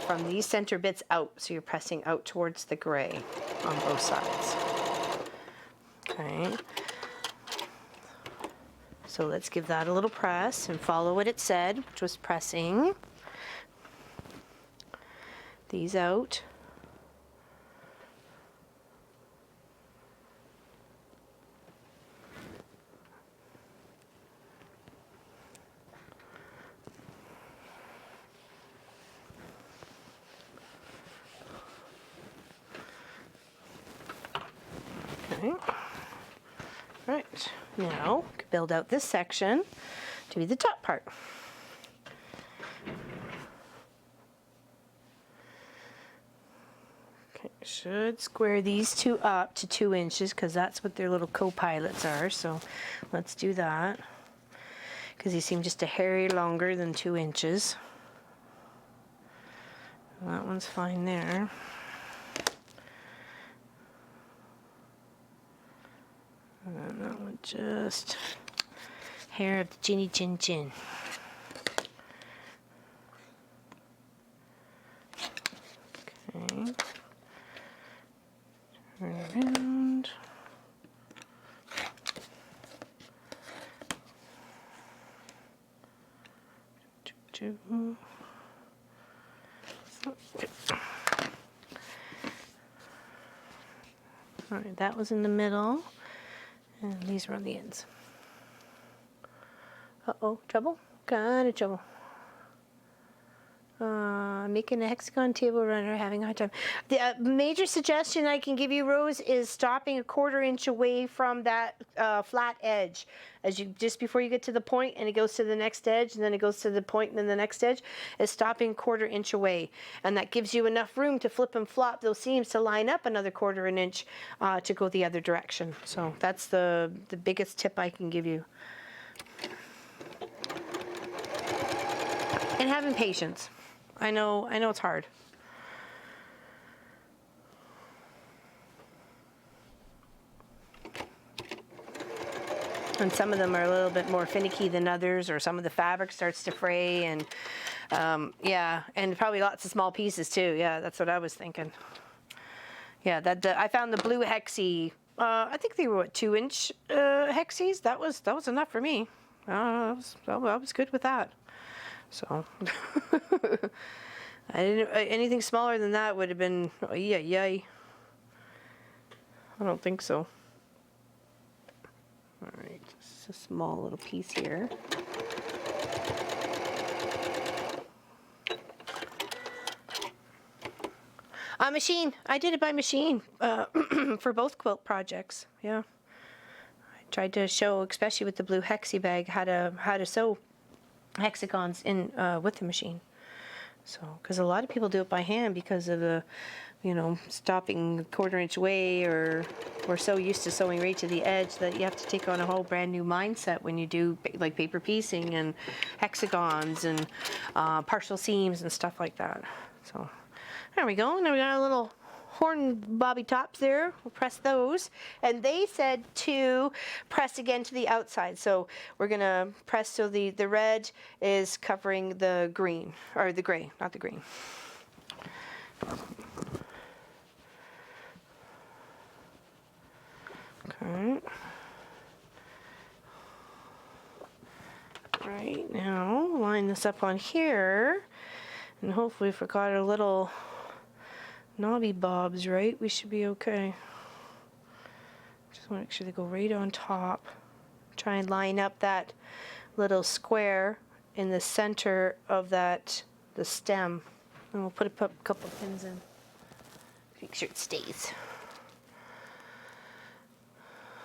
from these center bits out. So you're pressing out towards the gray on both sides. Okay. So let's give that a little press and follow what it said, which was pressing these out. Okay. Right, now build out this section to be the top part. Okay, should square these two up to 2 inches because that's what their little co-pilots are. So let's do that because they seem just a hair longer than 2 inches. That one's fine there. And that one just hair of the chinny chin chin. Okay. Turn around. Okay. All right, that was in the middle. And these are on the ends. Uh-oh, trouble? Kind of trouble. Making a hexagon table runner, having a hard time. The major suggestion I can give you, Rose, is stopping a 1/4 inch away from that flat edge. Just before you get to the point and it goes to the next edge and then it goes to the point and then the next edge, is stopping 1/4 inch away. And that gives you enough room to flip and flop those seams to line up another 1/4 inch to go the other direction. So that's the biggest tip I can give you. And having patience. I know it's hard. And some of them are a little bit more finicky than others, or some of the fabric starts to fray, and yeah, and probably lots of small pieces too. Yeah, that's what I was thinking. Yeah, I found the blue hexie. I think they were 2 inch hexies. That was enough for me. I was good with that. So I didn't. Anything smaller than that would have been yay. I don't think so. All right, just a small little piece here. Machine. I did it by machine for both quilt projects. Yeah, I tried to show, especially with the blue hexie bag, how to sew hexagons in with the machine. So, because a lot of people do it by hand because of the, stopping 1/4 inch away, or we're so used to sewing right to the edge that you have to take on a whole brand new mindset when you do like paper piecing and hexagons and partial seams and stuff like that. So, there we go. Now we got a little horn bobby tops there. We'll press those, and they said to press again to the outside, so we're gonna press so the red is covering the green, or the gray, not the green. Okay. Right, now line this up on here, and hopefully if we got our little knobby bobs right, we should be okay. Just want to make sure they go right on top. Try and line up that little square in the center of the stem, and we'll put a couple pins in. Make sure it stays.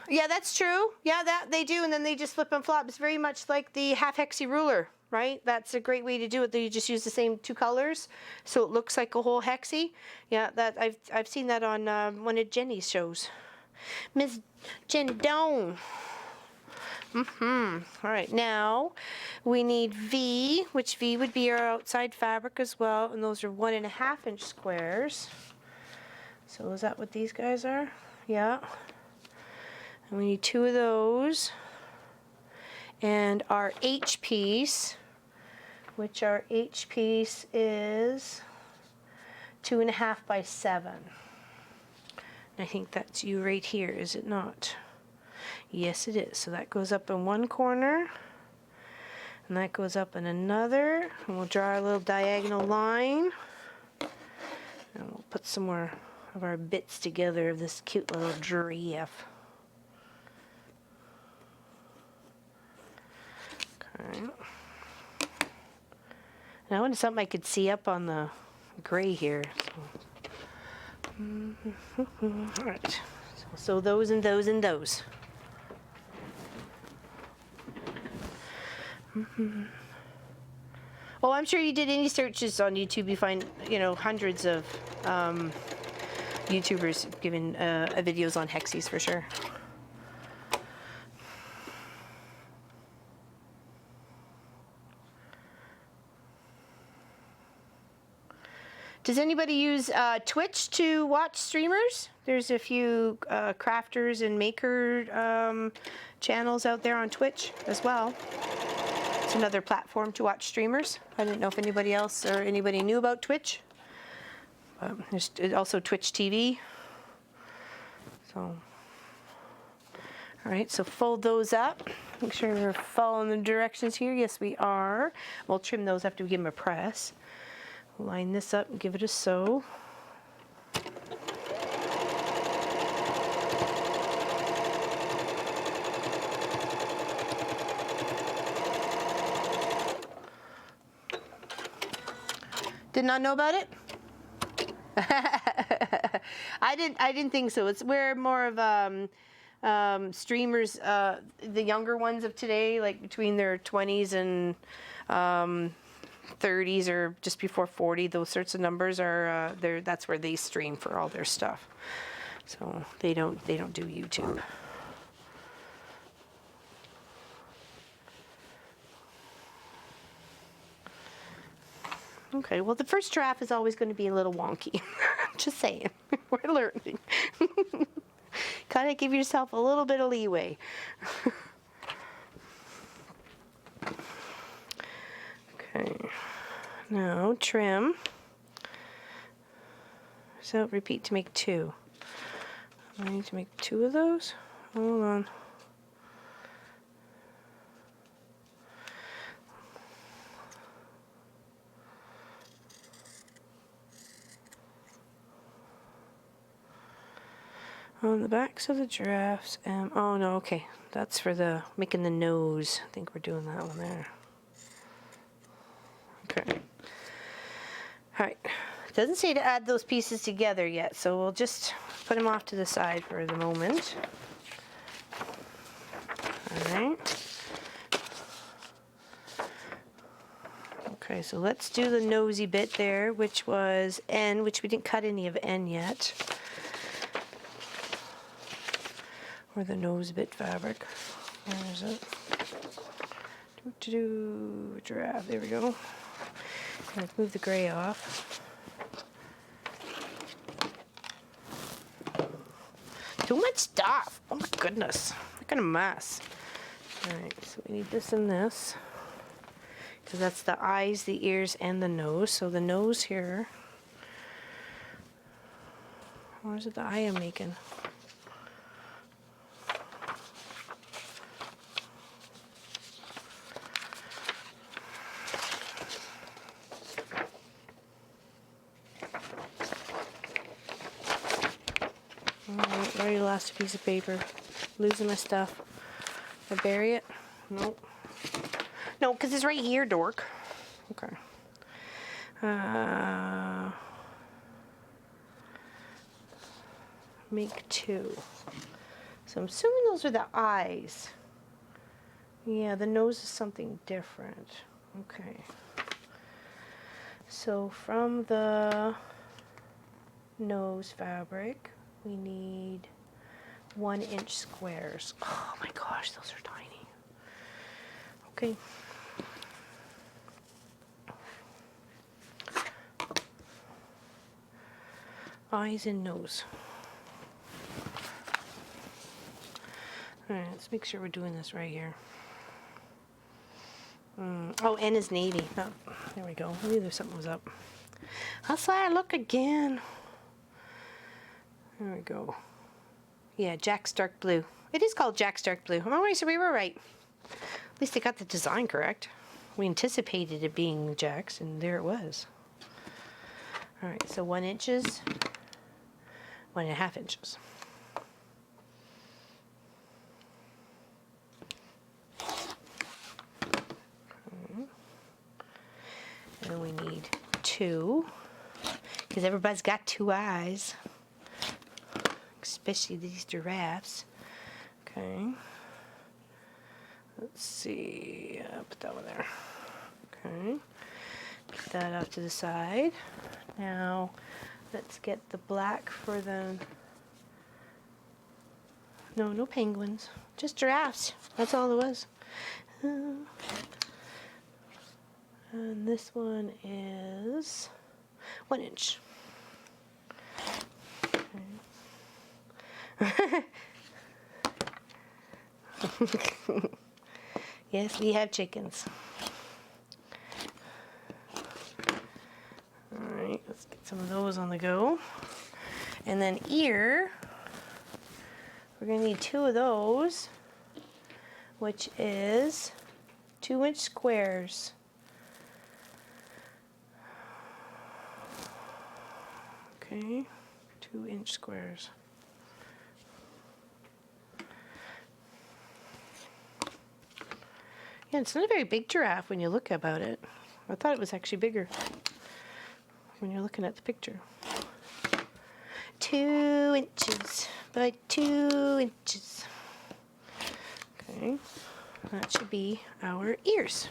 Yeah, that's true. Yeah, that they do, and then they just flip and flop. It's very much like the half hexy ruler, right? That's a great way to do it. You just use the same 2 colors, so it looks like a whole hexy. Yeah, that I've seen that on one of Jenny's shows. Miss Jenny Doan. All right, now we need V, which V would be our outside fabric as well, and those are 1.5 inch squares. So is that what these guys are? Yeah. And we need 2 of those. And our H piece, which our H piece is 2.5 by 7. I think that's you right here, is it not? Yes, it is. So that goes up in one corner, and that goes up in another. And we'll draw a little diagonal line, and we'll put some more of our bits together of this cute little giraffe. Okay. Now I wanted something I could see up on the gray here. All right. So those and those and those. Oh, I'm sure you did any searches on YouTube, you find, you know, hundreds of YouTubers giving videos on hexies for sure. Does anybody use Twitch to watch streamers? There's a few crafters and maker channels out there on Twitch as well. It's another platform to watch streamers. I didn't know if anybody else or anybody knew about Twitch. There's also Twitch TV. So, all right, so fold those up. Make sure we're following the directions here. Yes, we are. We'll trim those after we give them a press. Line this up and give it a sew. Did not know about it? I didn't think so. We're more of streamers, the younger ones of today, like between their 20s and 30s or just before 40. Those sorts of numbers are that's where they stream for all their stuff. So they don't do YouTube. Okay, well, the first draft is always going to be a little wonky. Just saying. We're learning. Kind of give yourself a little bit of leeway. Okay, now trim. So repeat to make 2. I need to make 2 of those. Hold on. On the backs of the giraffes, oh no, okay, that's for the making the nose. I think we're doing that one there. Okay. All right. It doesn't say to add those pieces together yet, so we'll just put them off to the side for the moment. All right. Okay, so let's do the nosy bit there, which was N, which we didn't cut any of N yet. Or the nose bit fabric. Where is it? Giraffe. There we go. Let's move the gray off. Too much stuff. Oh my goodness. Look at a mess. Alright, so we need this and this. Because that's the eyes, the ears, and the nose. So the nose here. Or is it the eye I'm making? Already lost a piece of paper. Losing my stuff. I bury it? Nope. No, because it's right here, dork. Okay. Make 2. So I'm assuming those are the eyes. Yeah, the nose is something different. Okay. So from the nose fabric, we need 1-inch squares. Oh my gosh, those are tiny. Okay. Eyes and nose. All right, let's make sure we're doing this right here. Oh, N is navy. Oh, there we go. I knew there's something was up. That's why I look again. There we go. Yeah, Jack's dark blue. It is called Jack's dark blue. Oh, so we were right. At least they got the design correct. We anticipated it being Jack's, and there it was. All right, so 1 inches, 1.5 inches. And then we need 2, because everybody's got 2 eyes, especially these giraffes. Okay. Let's see. Put that one there. Okay. Put that off to the side. Now, let's get the black for the. No penguins. Just giraffes. That's all it was. And this one is 1 inch. Okay. Yes, we have chickens. All right, let's get some of those on the go. And then ear, we're gonna need 2 of those, which is 2-inch squares. Okay, 2-inch squares. Yeah, it's not a very big giraffe when you look about it. I thought it was actually bigger when you're looking at the picture. 2 inches by 2 inches. Okay, that should be our ears.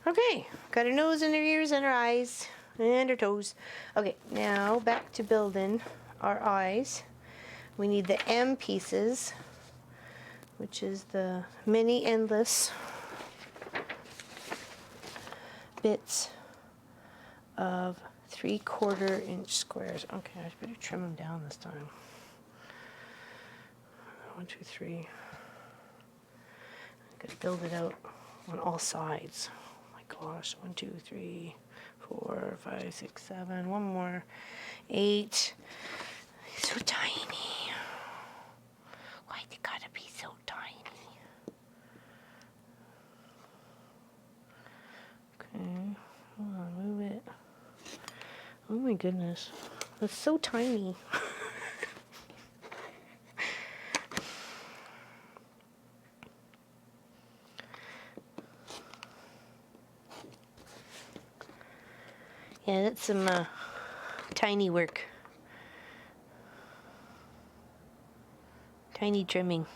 Okay, got our nose and our ears and our eyes and our toes. Okay, now back to building our eyes. We need the M pieces, which is the mini endless bits of 3/4 inch squares. Okay, I better trim them down this time. 1, 2, 3. I'm gonna build it out on all sides. Oh my gosh, 1, 2, 3, 4, 5, 6, 7. One more, 8. So tiny. Why they gotta be so tiny? Okay, hold on, move it. Oh my goodness, that's so tiny. Yeah, that's some tiny work. Tiny trimming.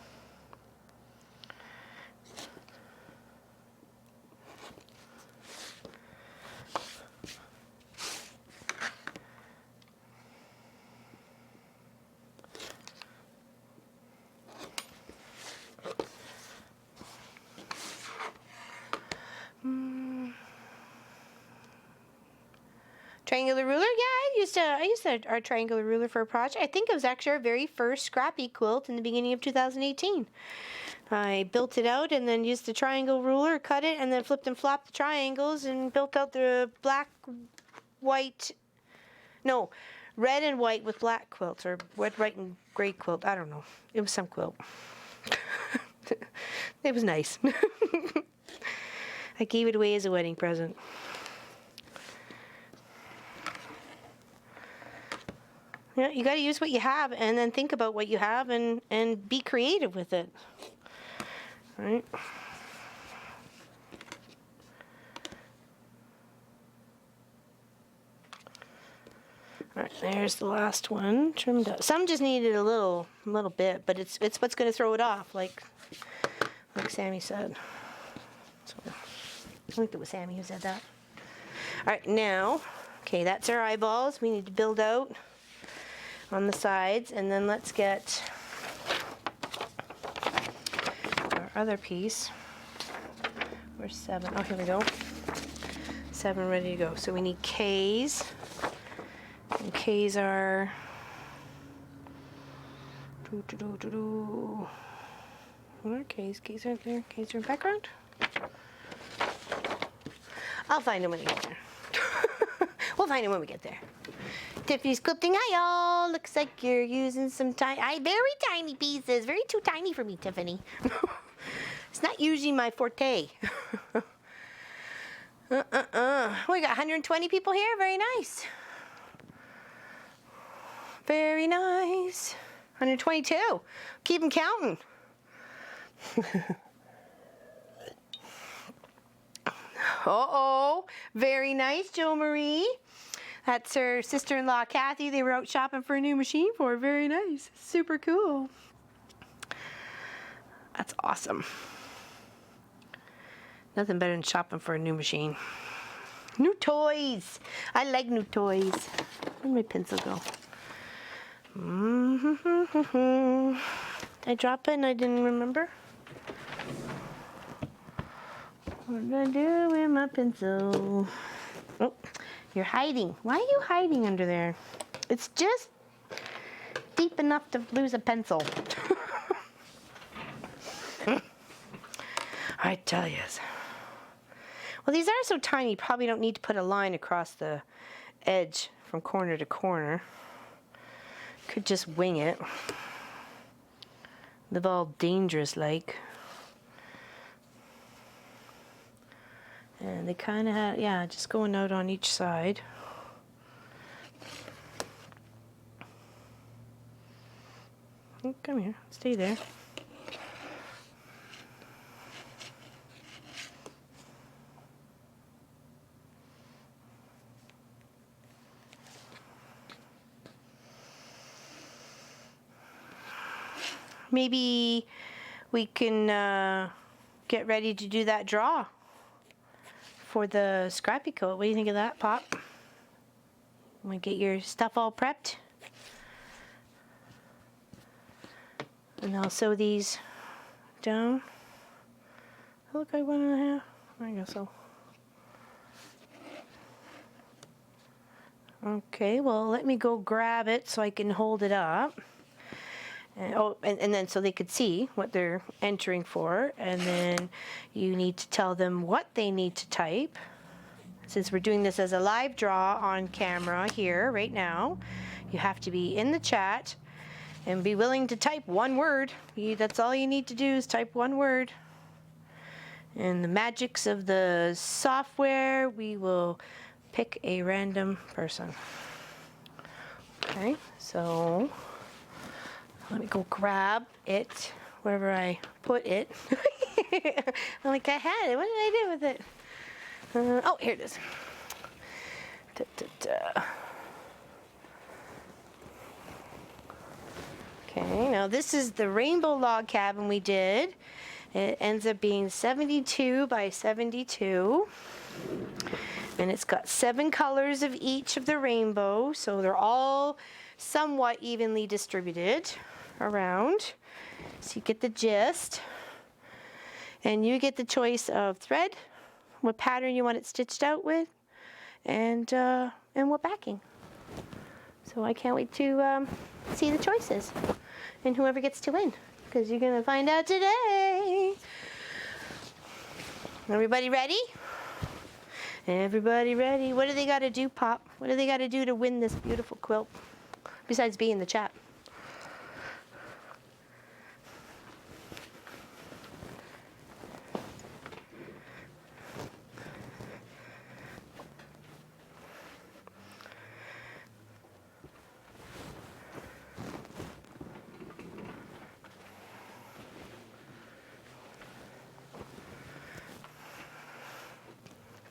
Triangular ruler? Yeah, I used our triangular ruler for a project. I think it was actually our very first scrappy quilt in the beginning of 2018. I built it out and then used the triangle ruler, cut it, and then flipped and flopped the triangles and built out the red and white with black quilts, or red, white, and gray quilt. I don't know. It was some quilt. It was nice. I gave it away as a wedding present. Yeah, you got to use what you have and then think about what you have and be creative with it. Right? All right, there's the last one trimmed up. Some just needed a little bit, but it's what's going to throw it off, like Sammy said. So, I think it was Sammy who said that. All right, now, okay, that's our eyeballs. We need to build out on the sides, and then let's get our other piece. Where's 7? Oh, here we go. 7 ready to go. So we need K's. And K's are... Where are K's? K's are there. K's are in the background. I'll find them when we get there. We'll find them when we get there. Tiffany's quilting. Hi, y'all. Looks like you're using some very tiny pieces. Very too tiny for me, Tiffany. It's not usually my forte. We got 120 people here. Very nice. Very nice. 122. Keep them counting. Uh-oh. Very nice, Jo Marie. That's her sister-in-law, Kathy. They were out shopping for a new machine for her. Very nice. Super cool. That's awesome. Nothing better than shopping for a new machine. New toys. I like new toys. Where'd my pencil go? Did I drop it and I didn't remember? What did I do with my pencil? Oh, you're hiding. Why are you hiding under there? It's just deep enough to lose a pencil. I tell you. Well, these are so tiny, you probably don't need to put a line across the edge from corner to corner. Could just wing it. Live all dangerous like. And they kind of have, yeah, just going out on each side. Oh, come here, stay there. Maybe we can get ready to do that draw for the scrappy coat. What do you think of that, Pop? Want to get your stuff all prepped? And I'll sew these down. Look like 1.5. I guess so. Okay, well, let me go grab it so I can hold it up. And then so they could see what they're entering for, and then you need to tell them what they need to type. Since we're doing this as a live draw on camera here right now, you have to be in the chat and be willing to type one word. That's all you need to do is type one word. And the magics of the software, we will pick a random person. Okay, so let me go grab it wherever I put it. I'm like, I had it. What did I do with it? Oh, here it is. Da, da, da. Okay, now this is the rainbow log cabin we did. It ends up being 72 by 72. And it's got 7 colors of each of the rainbow, so they're all somewhat evenly distributed around. So you get the gist. And you get the choice of thread, what pattern you want it stitched out with, and what backing. So I can't wait to see the choices and whoever gets to win, because you're gonna find out today. Everybody ready? Everybody ready? What do they got to do, Pop? What do they got to do to win this beautiful quilt? Besides be in the chat.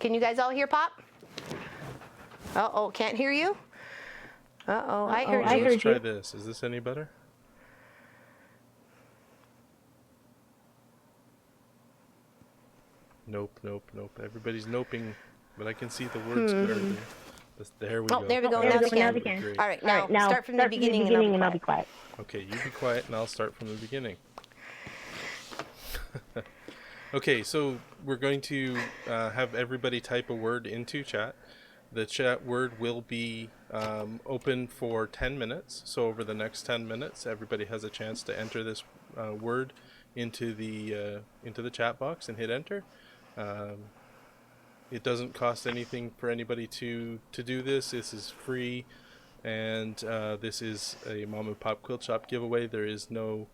Can you guys all hear Pop? Uh-oh, can't hear you? Uh-oh, I heard Here, you. let's try this. Is this any better? Nope, nope, nope. Everybody's noping, but I can see the words clearly. There we Oh, go. there we go. There Now we we go, now can. we can. Great. All right, now start from the beginning, and I'll be quiet. Okay, you be quiet and I'll start from the beginning. Okay, so we're going to have everybody type a word into chat. The chat word will be open for 10 minutes. So over the next 10 minutes, everybody has a chance to enter this word into the chat box and hit enter. It doesn't cost anything for anybody to do this. This is free, and this is a Mom and Pop Quilt Shop giveaway. There is no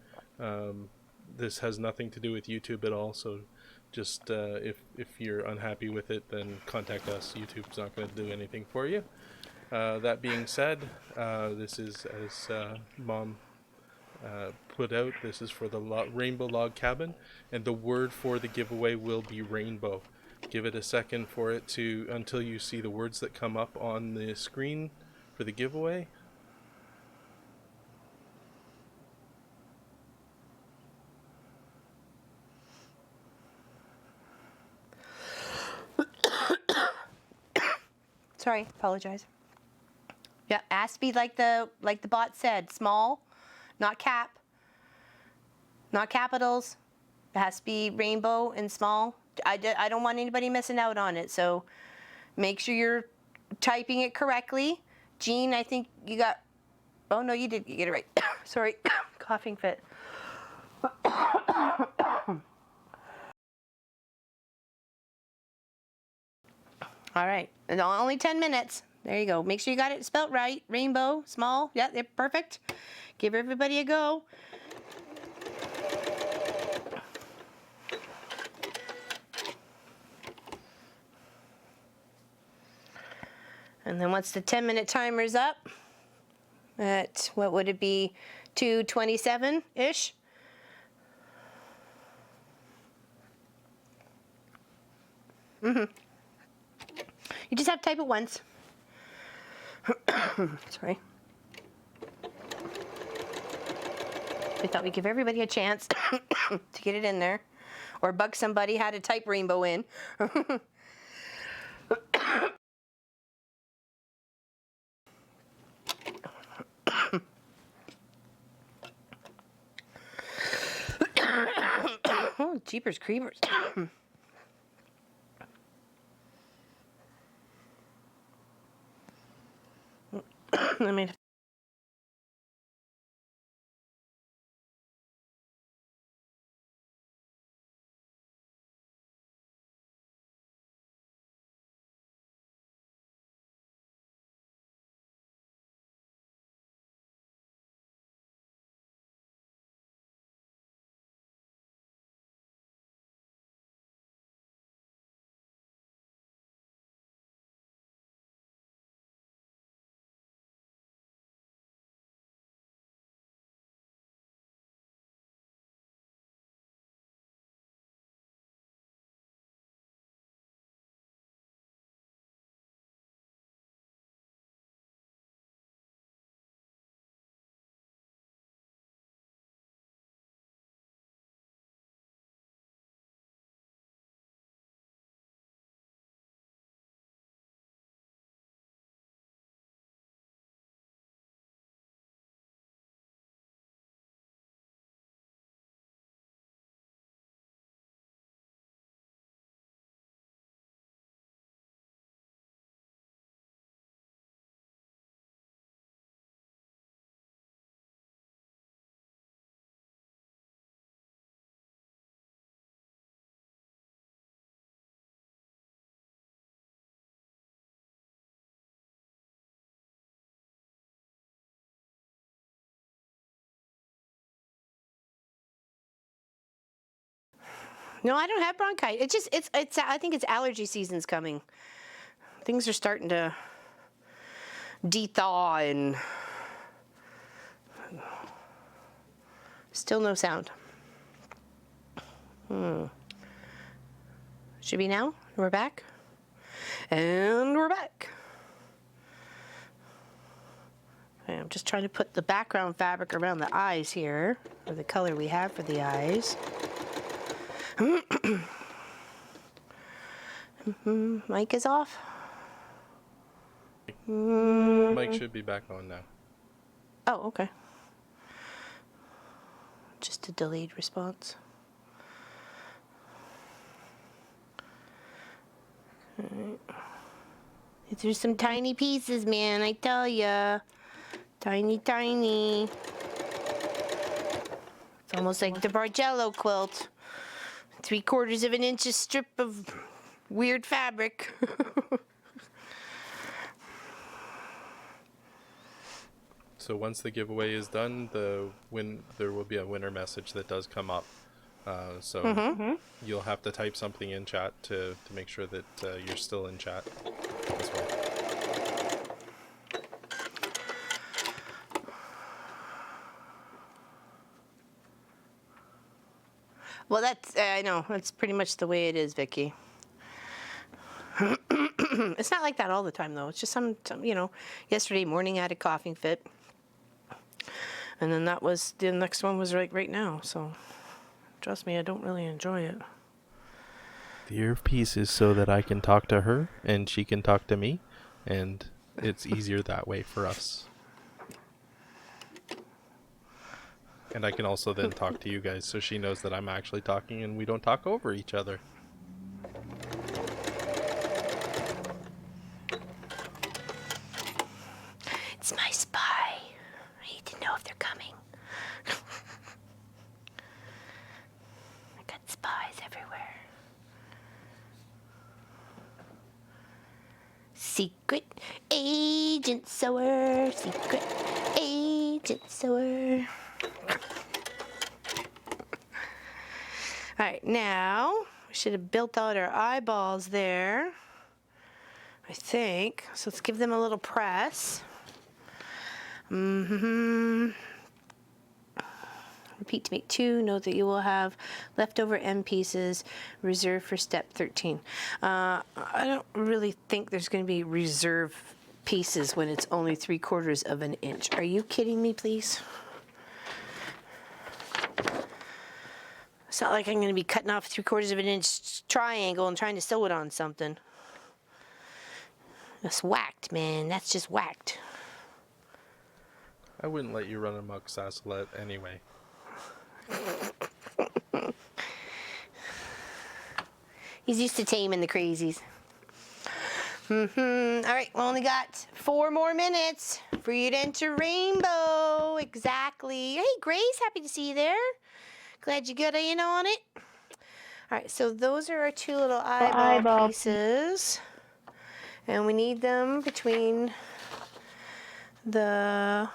this has nothing to do with YouTube at all, so just if you're unhappy with it, then contact us. YouTube's not going to do anything for you. That being said, this is, as Mom put out, this is for the Rainbow Log Cabin, and the word for the giveaway will be rainbow. Give it a second for it to, until you see the words that come up on the screen for the giveaway. Sorry, apologize. Yeah, has to be like the bot said, small, not capitals. It has to be rainbow and small. I don't want anybody missing out on it, so make sure you're typing it correctly. Jean, I think you got, oh no, you did get it right. Sorry, coughing fit. All right, and only 10 minutes. There you go. Make sure you got it spelt right. Rainbow, small. Yeah, they're perfect. Give everybody a go. And then once the 10-minute timer's up, at what would it be, 2:27-ish? You just have to type it once. Sorry. We thought we'd give everybody a chance to get it in there, or bug somebody how to type rainbow in. Oh, jeepers creepers. I mean, no, I don't have bronchitis. It's just it's. I think it's allergy season's coming. Things are starting to de-thaw and still no sound. Should be now. We're back. And we're back. Okay, I'm just trying to put the background fabric around the eyes here, or the color we have for the eyes. Mic is off. Mike should be back on now. Oh, okay. Just a delayed response. Alright. There's some tiny pieces, man, I tell ya. Tiny, tiny. It's almost like the Bargello quilt. 3/4 of an inch strip of weird fabric. So once the giveaway is done, there will be a winner message that does come up. So you'll have to type something in chat to make sure that you're still in chat as well. Well, that's, I know, that's pretty much the way it is, Vicky. It's not like that all the time, though. It's just some, yesterday morning I had a coughing fit. And then the next one was right now, so trust me, I don't really enjoy it. The ear of peace is so that I can talk to her and she can talk to me, and it's easier that way for us. And I can also then talk to you guys so she knows that I'm actually talking and we don't talk over each other. It's my spy. I need to know if they're coming. I got spies everywhere. Secret agent sewer. Secret agent sewer. All right, now we should have built out our eyeballs there, I think. So let's give them a little press. Repeat to make 2. Note that you will have leftover end pieces reserved for step 13. I don't really think there's going to be reserve pieces when it's only 3/4 of an inch. Are you kidding me, please? It's not like I'm going to be cutting off 3/4 of an inch triangle and trying to sew it on something. That's whacked, man. That's just whacked. I wouldn't let you run amok, Sassalette, anyway. He's used to taming the crazies. All right, we only got 4 more minutes for you to enter rainbow. Exactly. Hey, Grace, happy to see you there. Glad you got in on it. All right, so those are our 2 little eyeball pieces. And we need them between the...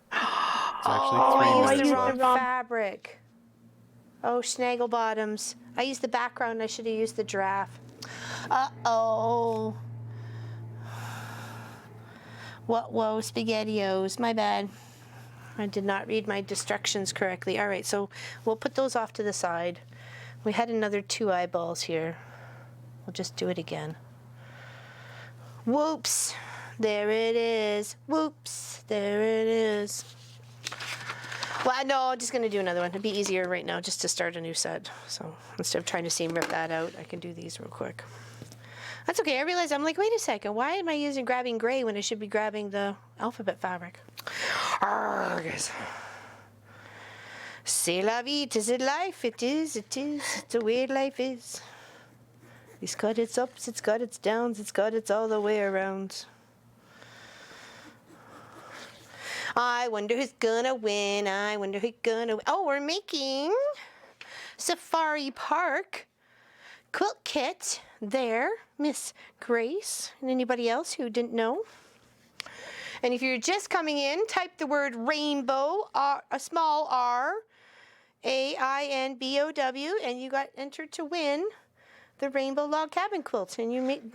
It's actually Oh, 3 I minutes used the left. wrong fabric. Oh, snaggle bottoms. I used the background. I should have used the giraffe. Uh-oh. Whoa, SpaghettiOs. My bad. I did not read my instructions correctly. All right, so we'll put those off to the side. We had another 2 eyeballs here. We'll just do it again. Whoops. There it is. Whoops. There it is. Well, no, I'm just going to do another one. It'd be easier right now just to start a new set. So instead of trying to rip that out, I can do these real quick. That's okay. I realized I'm like, wait a second. Why am I grabbing gray when I should be grabbing the alphabet fabric? Arrgh. C'est la vie. Is it life? It is. It's the way life is. It's got its ups, it's got its downs, it's got its all the way around. I wonder who's gonna win. I wonder who's gonna win. Oh, we're making Safari Park quilt kit there, Miss Grace, and anybody else who didn't know. And if you're just coming in, type the word rainbow, a small r, AINBOW, and you got entered to win the Rainbow Log Cabin Quilt. And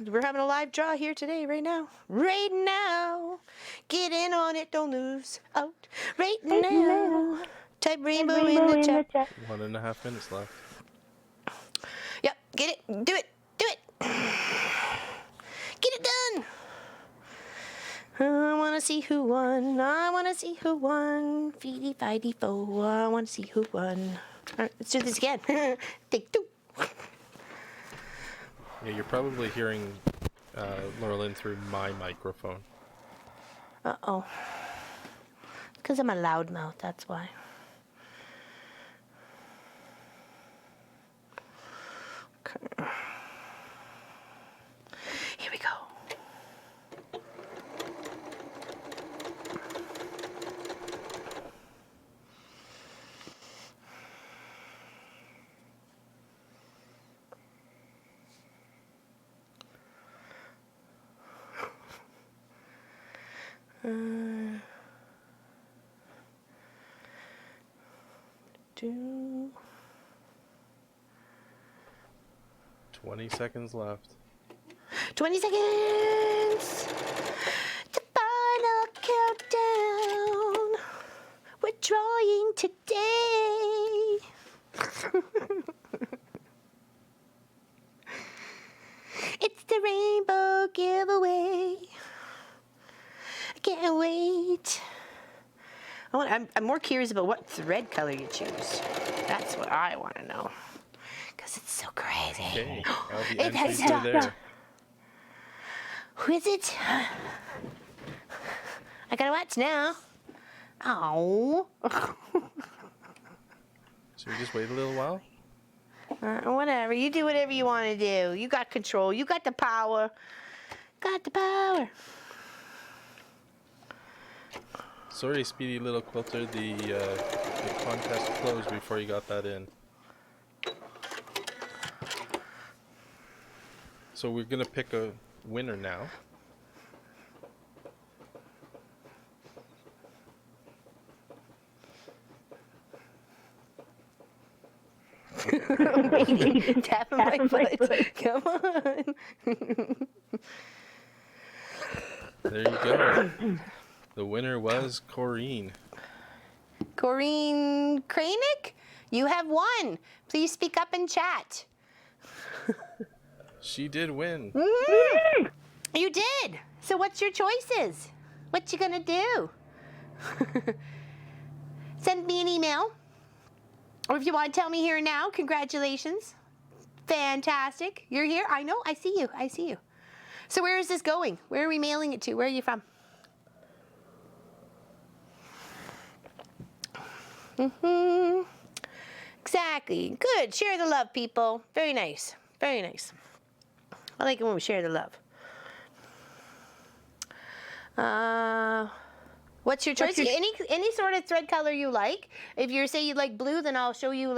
we're having a live draw here today, right now. Right now. Get in on it, don't lose out. Right now. Type rainbow in the chat. 1.5 minutes left. Yep, get it. Do it. Do it. Get it done. I wanna see who won. I wanna see who won. Feedy fighty fo. I wanna see who won. All right, let's do this again. Take two. Yeah, you're probably hearing Laura Lynn through my microphone. Uh-oh. Because I'm a loudmouth, that's why. Okay. Here we go. Do 20 seconds left. 20 seconds. The final countdown. We're drawing today. It's the rainbow giveaway. I can't wait. I'm more curious about what thread color you choose. That's what I want to know. Because it's so crazy. Okay, all the It has entries are stopped. there. Who is it? I gotta watch now. Oh. Should we just wait a little while? Whatever. You do whatever you want to do. You got control. You got the power. Got the power. Sorry, speedy little quilter, the contest closed before you got that in. So we're gonna pick a winner now. I'm waiting. Tapping my foot. Come on. There you go. The winner was Corrine. Corrine Kranick, you have won. Please speak up in chat. She did win. Mm-hmm. You did. So what's your choices? What you gonna do? Send me an email. Or if you want to tell me here and now, congratulations. Fantastic. You're here. I know. I see you. I see you. So where is this going? Where are we mailing it to? Where are you from? Mm-hmm. Exactly. Good. Share the love, people. Very nice. Very nice. I like it when we share the love. What's your choice? Any sort of thread color you like. If you say you like blue, then I'll show you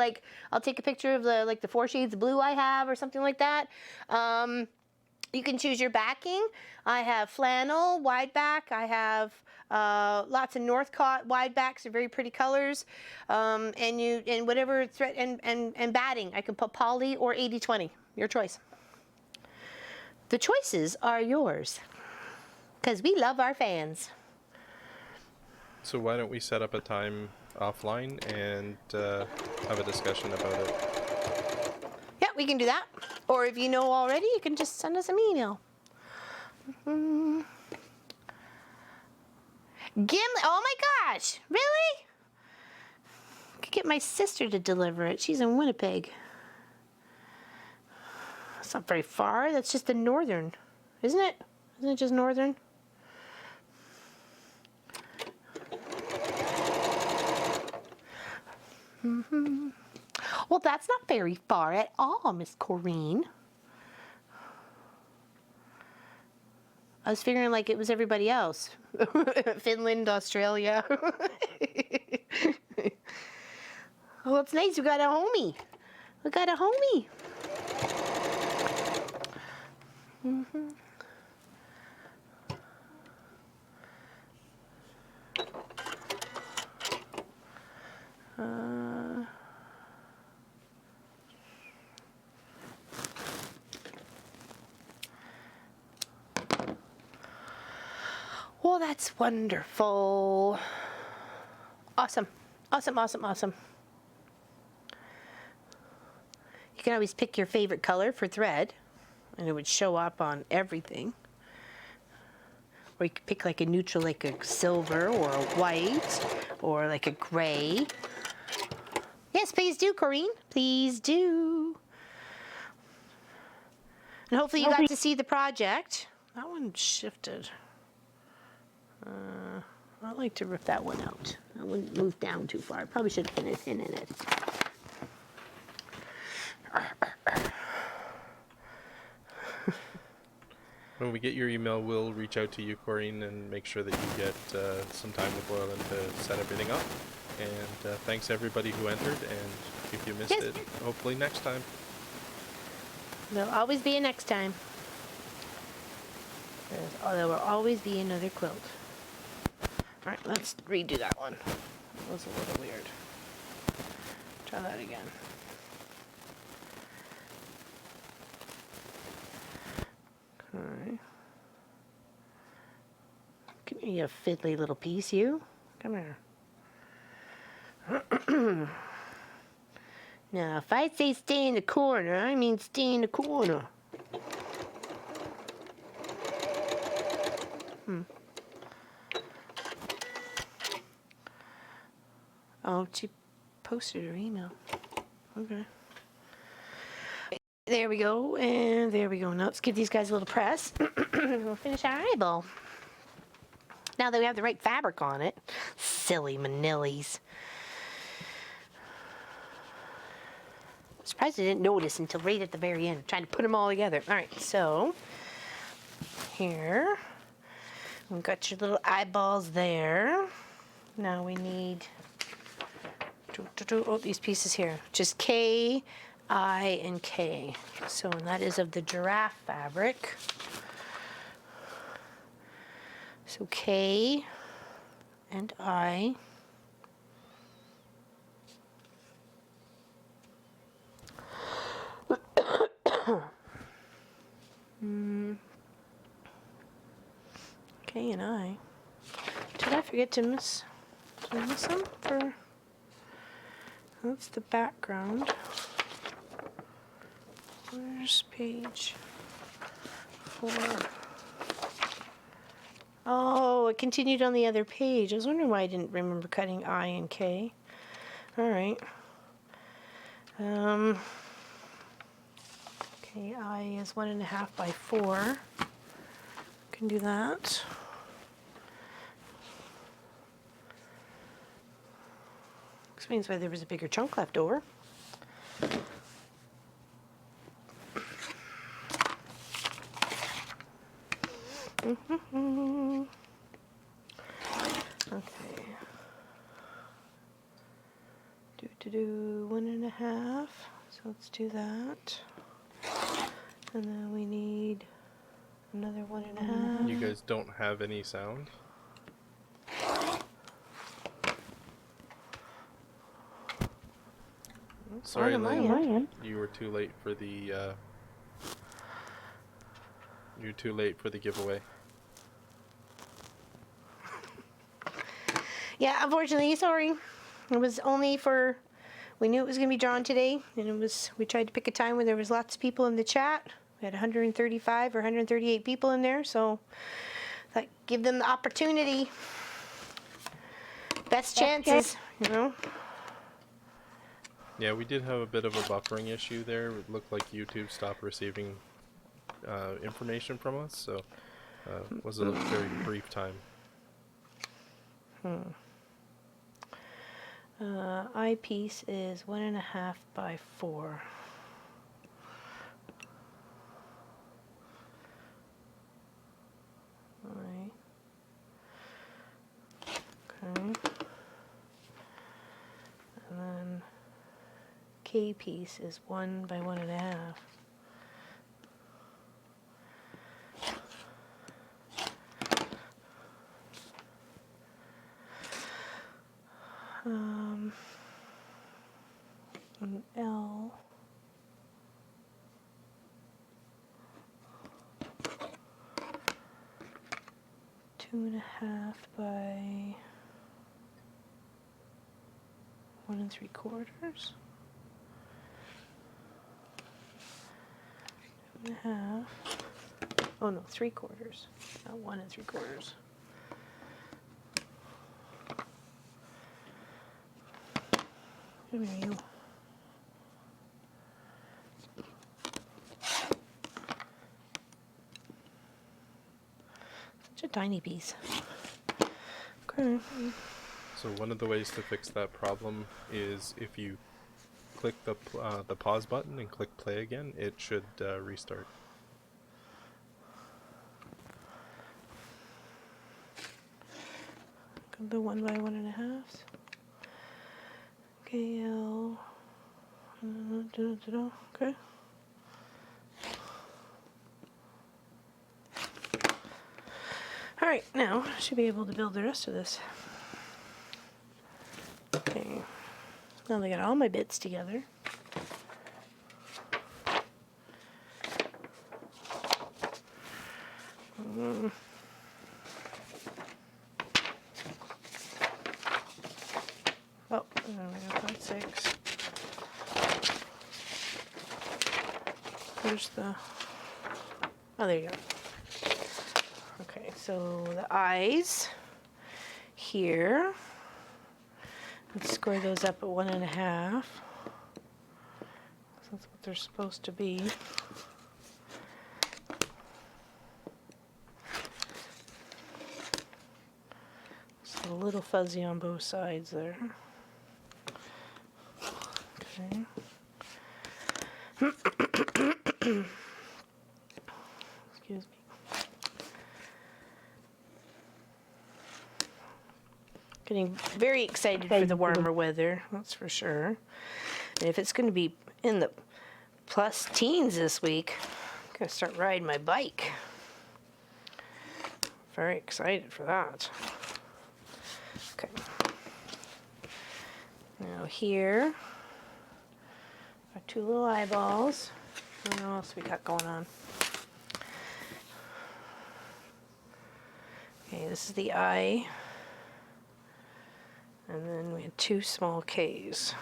I'll take a picture of the 4 shades of blue I have or something like that. You can choose your backing. I have flannel, wide back. I have lots of Northcott wide backs. They're very pretty colors. And whatever thread and batting. I can put poly or 80/20. Your choice. The choices are yours. Because we love our fans. So why don't we set up a time offline and have a discussion about it? Yeah, we can do that. Or if you know already, you can just send us an email. Mm-hmm. Gimli, oh my gosh, really? I could get my sister to deliver it. She's in Winnipeg. That's not very far. That's just the northern, isn't it? Isn't it just northern? Mm-hmm. Well, that's not very far at all, Miss Corrine. I was figuring like it was everybody else. Finland, Australia. Well, it's nice. We got a homie. We got a homie. Mm-hmm. Well, that's wonderful. Awesome. Awesome, awesome, awesome. You can always pick your favorite color for thread, and it would show up on everything. Or you could pick like a neutral, like a silver or a white or like a gray. Yes, please do, Corinne. Please do. And hopefully you got to see the project. That one shifted. I'd like to rip that one out. That one moved down too far. I probably should have put a pin in it. When we get your email, we'll reach out to you, Corinne, and make sure that you get some time with Royland to set everything up. And thanks everybody who entered, and if you missed it, hopefully next time. There'll always be a next time. There will always be another quilt. All right, let's redo that one. That was a little weird. Try that again. Okay. Come here, you fiddly little piece, you. Come here. Now, if I say stay in the corner, I mean stay in the corner. Oh, she posted her email. Okay. There we go, and there we go. Now let's give these guys a little press. We'll finish our eyeball. Now that we have the right fabric on it. Silly manillies. Surprised I didn't notice until right at the very end. Trying to put them all together. All right, so here we've got your little eyeballs there. Now we need these pieces here. Just K, I, and K. So and that is of the giraffe fabric. So K and I. K and I. Did I forget to miss? Did I miss them for? That's the background. Where's page 4? Oh, it continued on the other page. I was wondering why I didn't remember cutting I and K. All right. KI is 1.5 by 4. Can do that. Explains why there was a bigger chunk left over. Okay. Do 1.5. So let's do that. And then we need another 1.5. You guys don't have any sound? Sorry, Lynn. You were too late for the giveaway. Yeah, unfortunately, sorry. It was only for, we knew it was going to be drawn today, and we tried to pick a time when there was lots of people in the chat. We had 135 or 138 people in there, so that give them the opportunity. Best chances, you know. Yeah, we did have a bit of a buffering issue there. It looked like YouTube stopped receiving information from us, so it was a very brief time. Eyepiece is 1.5 by 4. Alright. Okay. And then K piece is 1 by 1.5. An L. Two and a half by 1 3/4. 2.5. Oh no, 3/4. Not 1 3/4. Come here, you. Such a tiny piece. Okay. So one of the ways to fix that problem is if you click the pause button and click play again, it should restart. The 1 by 1.5. KL. Okay. All right, now I should be able to build the rest of this. Okay. Now that I got all my bits together. Oh, there we go, 5, 6. Where's the... Oh, there you go. Okay, so the eyes here. Let's square those up at 1.5. That's what they're supposed to be. It's a little fuzzy on both sides there. Okay. Excuse me. Getting very excited for the warmer weather, that's for sure. And if it's going to be in the plus teens this week, I'm going to start riding my bike. Very excited for that. Okay. Now here, our 2 little eyeballs. What else we got going on? Okay, this is the eye. And then we had 2 small K's.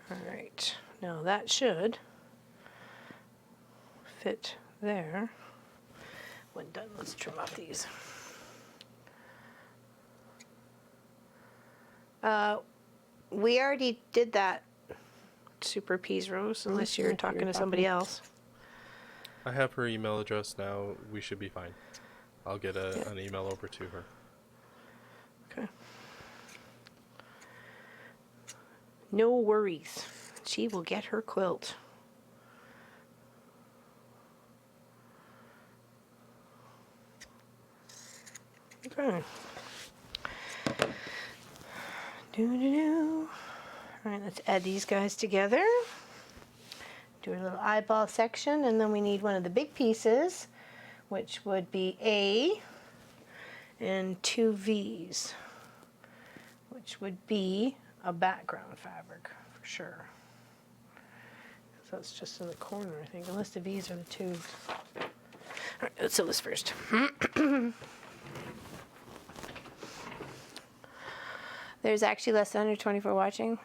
All right, now that should fit there. When done, let's trim off these. We already did that, Super Peas Rose, unless you're talking to somebody else. I have her email address now. We should be fine. I'll get an email over to her. Okay. No worries. She will get her quilt. Okay. All right, let's add these guys together. Do a little eyeball section, and then we need one of the big pieces, which would be A, and 2 V's, which would be a background fabric for sure. So it's just in the corner, I think, unless the V's are the 2's. All right, let's sew this first. There's actually less than 124 watching,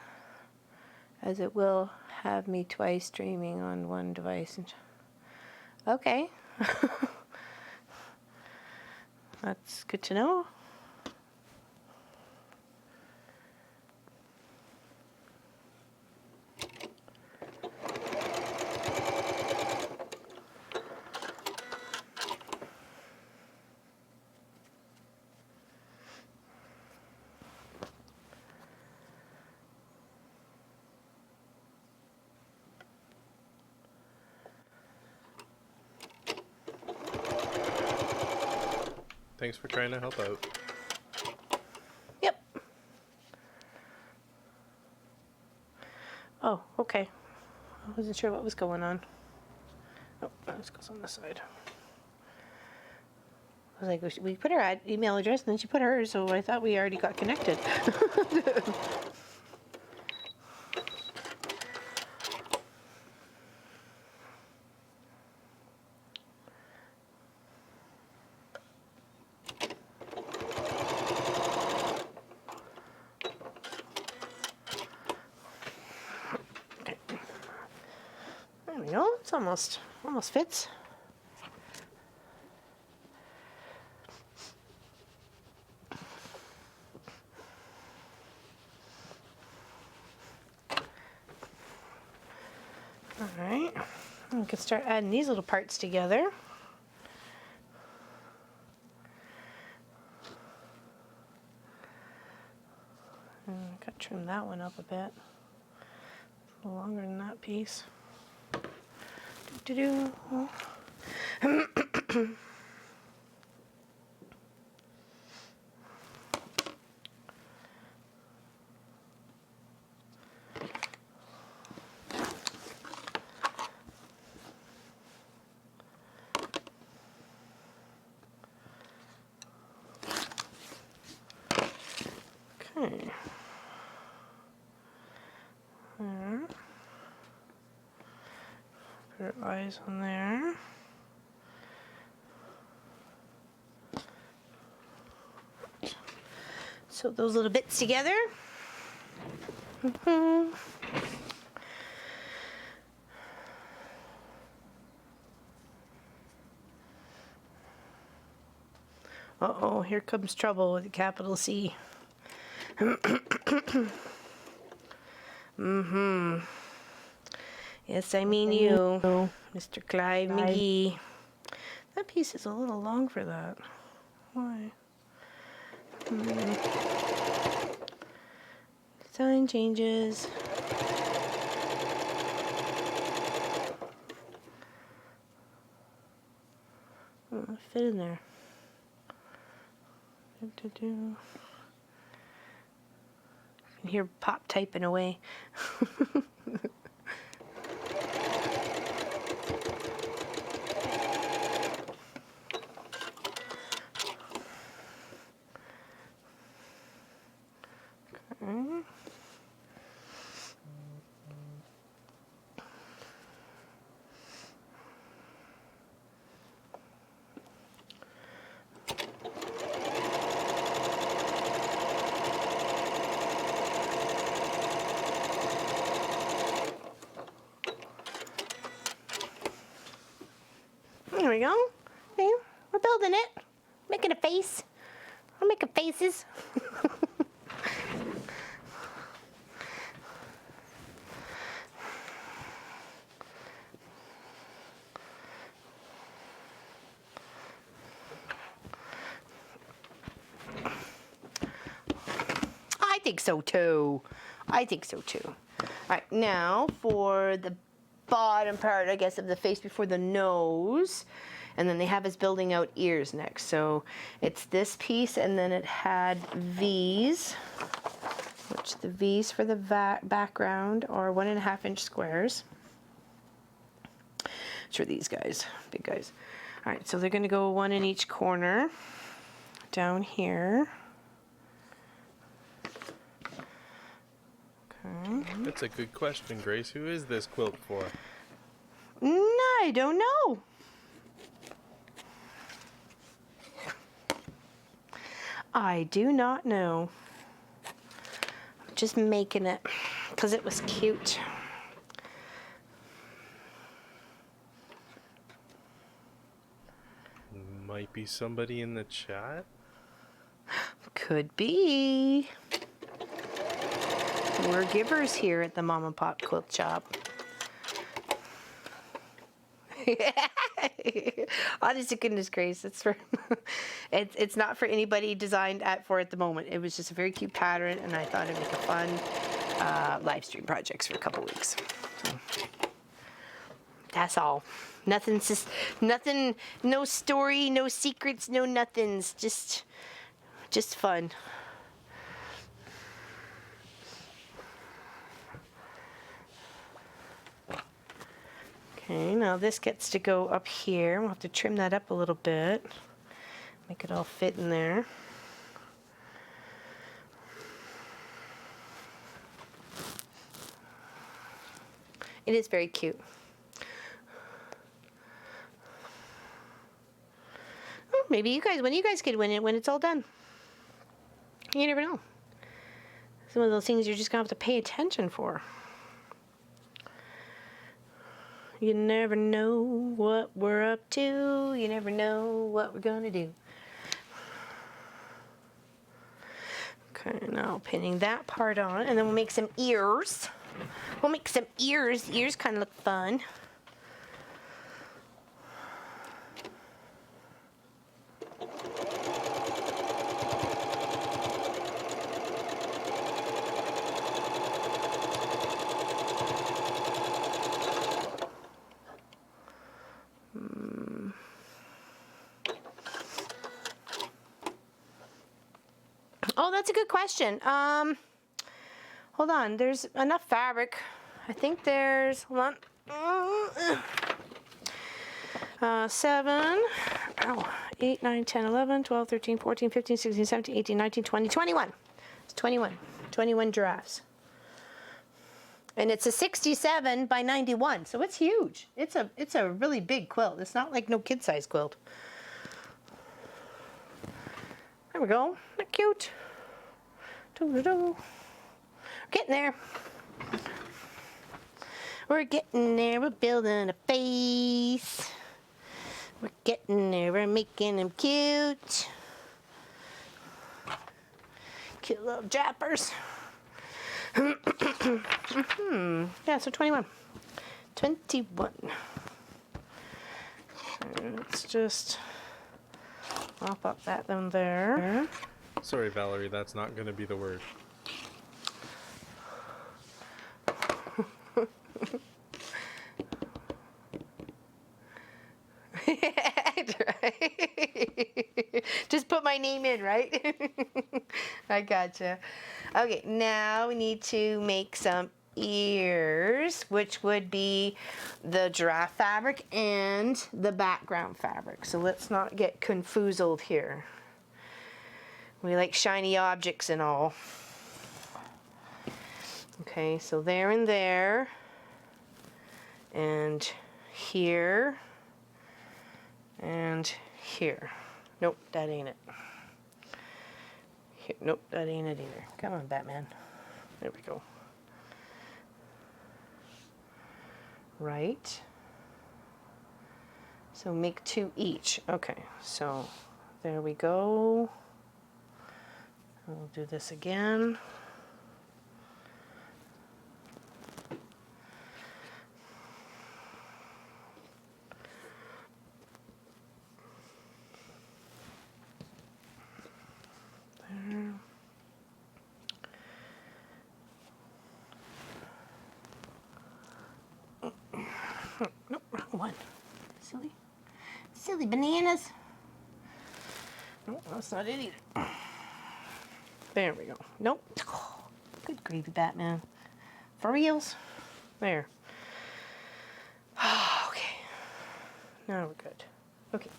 as it will have me twice streaming on one device. Okay. That's good to know. Thanks for trying to help out. Yep. Oh, okay. I wasn't sure what was going on. Oh, this goes on the side. I was like, we put her email address, and then she put hers, so I thought we already got connected. we go. It's almost fits. All right, we can start adding these little parts together. Got to trim that one up a bit. A little longer than that piece. Do-do-do. Okay. There. Put our eyes on there. So those little bits together. Uh-oh, here comes trouble with a capital C. Yes, I mean you, Mr. Clive McGee. That piece is a little long for that. Why? Design changes. Fit in there. You can hear Pop typing away. Okay. There we go. Okay, we're building it. Making a face. We're making faces. I think so too. I think so too. All right, now for the bottom part, I guess, of the face before the nose. And then they have us building out ears next. So it's this piece, and then it had V's, which the V's for the background are 1.5-inch squares. Which are these guys, big guys. All right, so they're gonna go one in each corner down here. Okay. That's a good question, Grace. Who is this quilt for? I don't know. I do not know. I'm just making it because it was cute. Might be somebody in the chat. Could be. We're givers here at the Mom and Pop Quilt Shop. Honest to goodness grace, it's for it's not for anybody designed for at the moment. It was just a very cute pattern, and I thought it'd make a fun live stream projects for a couple weeks. So, that's all. Nothing's just nothing. No story, no secrets, no nothings. Just fun. Okay, now this gets to go up here. We'll have to trim that up a little bit. Make it all fit in there. It is very cute. Oh, maybe you guys, when you guys could win it when it's all done. You never know. Some of those things you're just gonna have to pay attention for. You never know what we're up to. You never know what we're gonna do. Okay, now pinning that part on, and then we'll make some ears. We'll make some ears. Ears kind of look fun. Oh, that's a good question. Hold on. There's enough fabric. I think there's, hold on. 7, 8, 9, 10, 11, 12, 13, 14, 15, 16, 17, 18, 19, 20, 21. It's 21. 21 giraffes. And it's a 67 by 91, so it's huge. It's a really big quilt. It's not like no kid-size quilt. There we go. Isn't that cute? Doo-doo-doo. Getting there. We're getting there. We're building a face. We're getting there. We're making them cute. Cute little jappers. Yeah, so 21. 21. Let's just mop up that one there. Sorry, Valerie, that's not going to be the word. Just put my name in, right? I gotcha. Okay, now we need to make some ears, which would be the giraffe fabric and the background fabric. So let's not get confoozled here. We like shiny objects and all. Okay, so there and there. And here. And here. Nope, that ain't it. Here, nope, that ain't it either. Come on, Batman. There we go. Right. So make 2 each. Okay, so there we go. We'll do this again. There. Nope, wrong one. Silly bananas. Nope, that's not it either. There we go. Nope. Oh, good gravy, Batman. For reals? There. Oh, okay. Now we're good. Okay.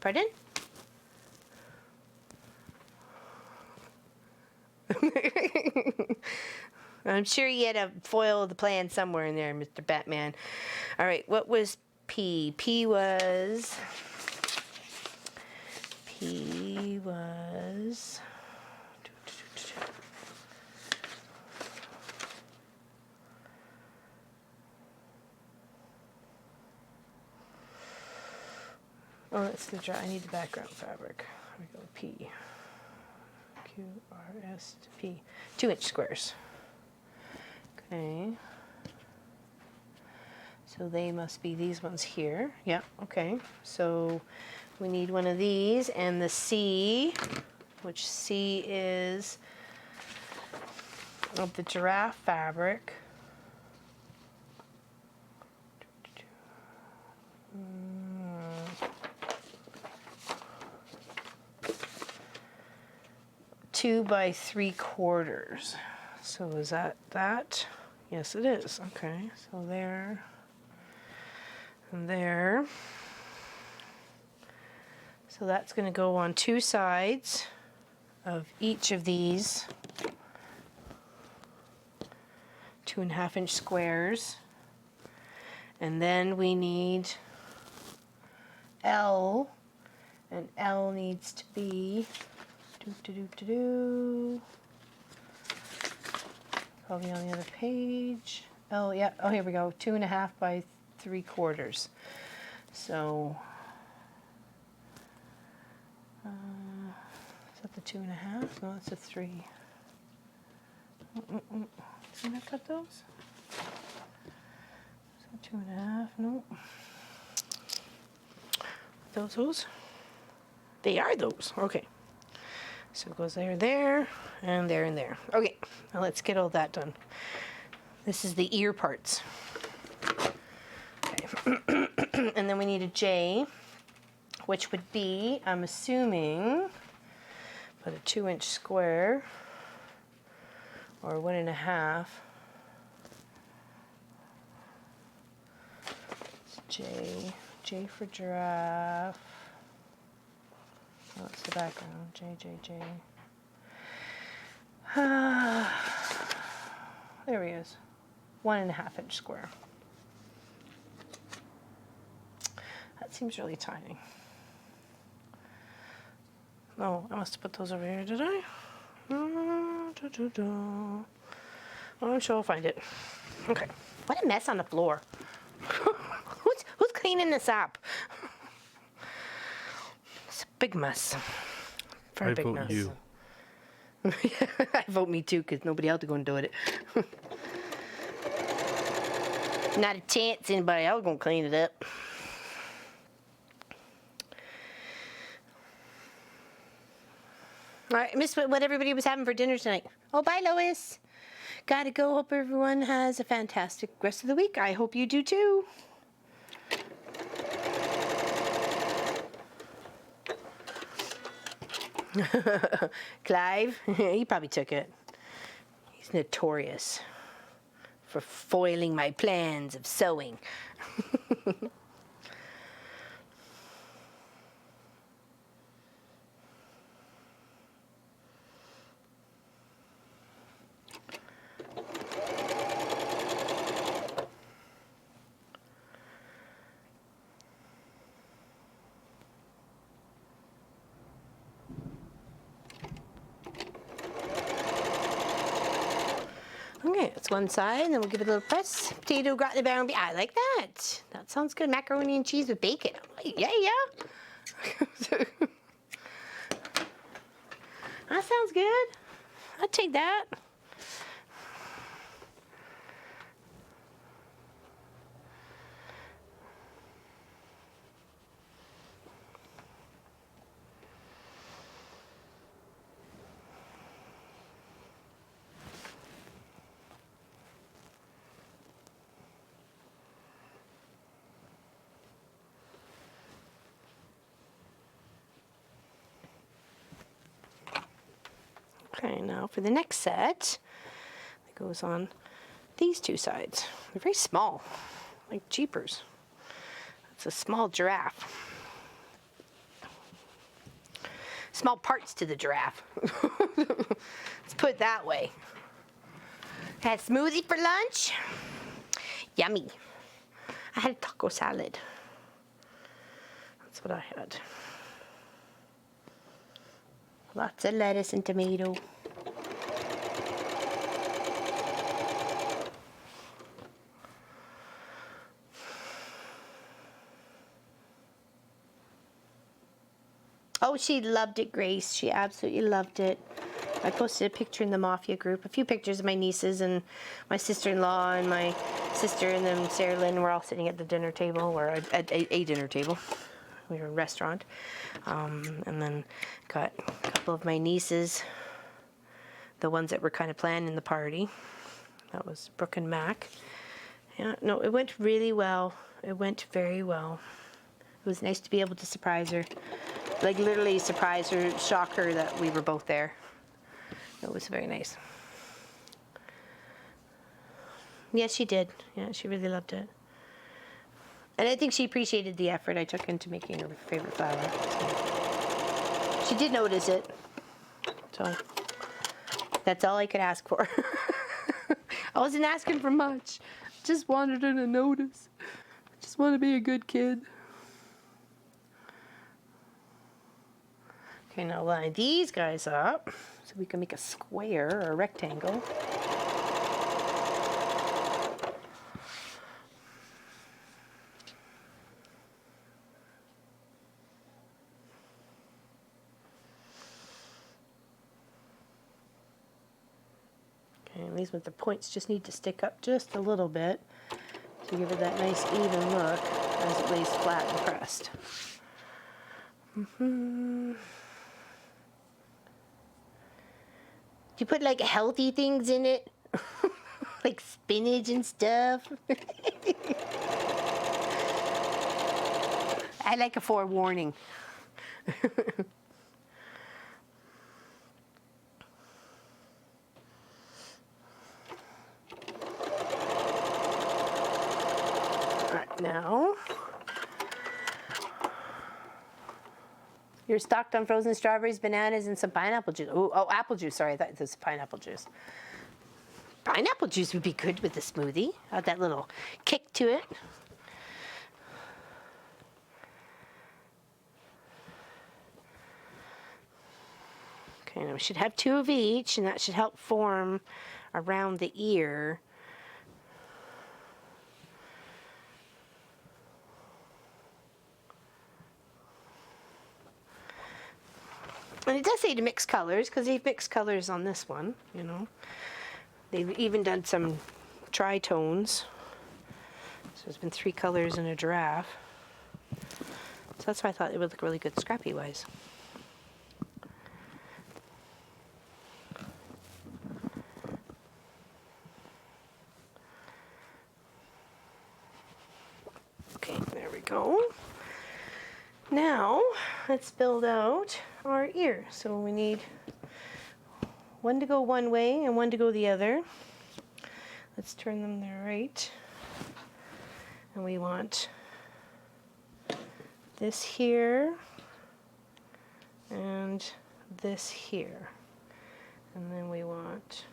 Pardon? I'm sure you had a foil of the plan somewhere in there, Mr. Batman. All right, what was P? P was... Oh, that's the dry. I need the background fabric. Here we go. P. Q, R, S, P. 2-inch squares. Okay. So they must be these ones here. Yeah, okay. So we need one of these, and the C, which C is of the giraffe fabric. Two by 3/4. So is that? Yes, it is. Okay, so there and there. So that's going to go on 2 sides of each of these 2.5-inch squares. And then we need L, and L needs to be probably on the other page. Oh, yeah. Oh, here we go. 2.5 by 3/4. So, is that the 2.5? No, it's a 3. Didn't I cut those? Is that 2.5? No. Those? They are those. Okay. So it goes there, there, and there, and there. Okay, now let's get all that done. This is the ear parts. Okay. And then we need a J, which would be, I'm assuming, about a 2-inch square, or 1.5. It's J for giraffe. Oh, it's the background. J. There he is. 1.5-inch square. That seems really tiny. Oh, I must have put those over here, did I? Oh, I'm sure I'll find it. Okay. What a mess on the floor. Who's cleaning this up? It's a big mess. Very big mess. I vote you. I vote me too, because nobody else is going to do it. Not a chance anybody else going to clean it up. All right, I missed what everybody was having for dinner tonight. Oh, bye, Lois. Gotta go. Hope everyone has a fantastic rest of the week. I hope you do too. Clive, he probably took it. He's notorious for foiling my plans of sewing. Okay, that's one side, and then we'll give it a little press. Potato gratin baron beef. I like that. That sounds good. Macaroni and cheese with bacon. Yeah. That sounds good. I'll take that. Okay, now for the next set, it goes on these two sides. They're very small, like jeepers. It's a small giraffe. Small parts to the giraffe. Let's put it that way. Had smoothie for lunch. Yummy. I had a taco salad. That's what I had. Lots of lettuce and tomato. Oh, she loved it, Grace. She absolutely loved it. I posted a picture in the Mafia group, a few pictures of my nieces and my sister-in-law and my sister, and then Sarah Lynn were all sitting at the dinner table, or at a dinner table. We were in a restaurant. And then got a couple of my nieces, the ones that were kind of planning the party. That was Brooke and Mac. Yeah, no, it went really well. It went very well. It was nice to be able to surprise her. Like literally surprise her, shock her that we were both there. It was very nice. Yes, she did. Yeah, she really loved it. And I think she appreciated the effort I took into making her favorite flower. So she did notice it. So that's all I could ask for. I wasn't asking for much. Just wanted her to notice. I just want to be a good kid. Okay, now line these guys up so we can make a square or a rectangle. And these with the points just need to stick up just a little bit to give it that nice even look as it lays flat and pressed. Do you put like healthy things in it? Like spinach and stuff? I like a forewarning. Alright, now you're stocked on frozen strawberries, bananas, and some pineapple juice. Oh, apple juice. Sorry, I thought it was pineapple juice. Pineapple juice would be good with the smoothie. Add that little kick to it. Okay, now we should have 2 of each, and that should help form around the ear. And it does say to mix colors, because they've mixed colors on this one, you know. They've even done some tri-tones. So there's been 3 colors in a giraffe. So that's why I thought it would look really good scrappy-wise. Okay, there we go. Now, let's build out our ear. So we need one to go one way and one to go the other. Let's turn them there right. And we want this here and this here. And then we want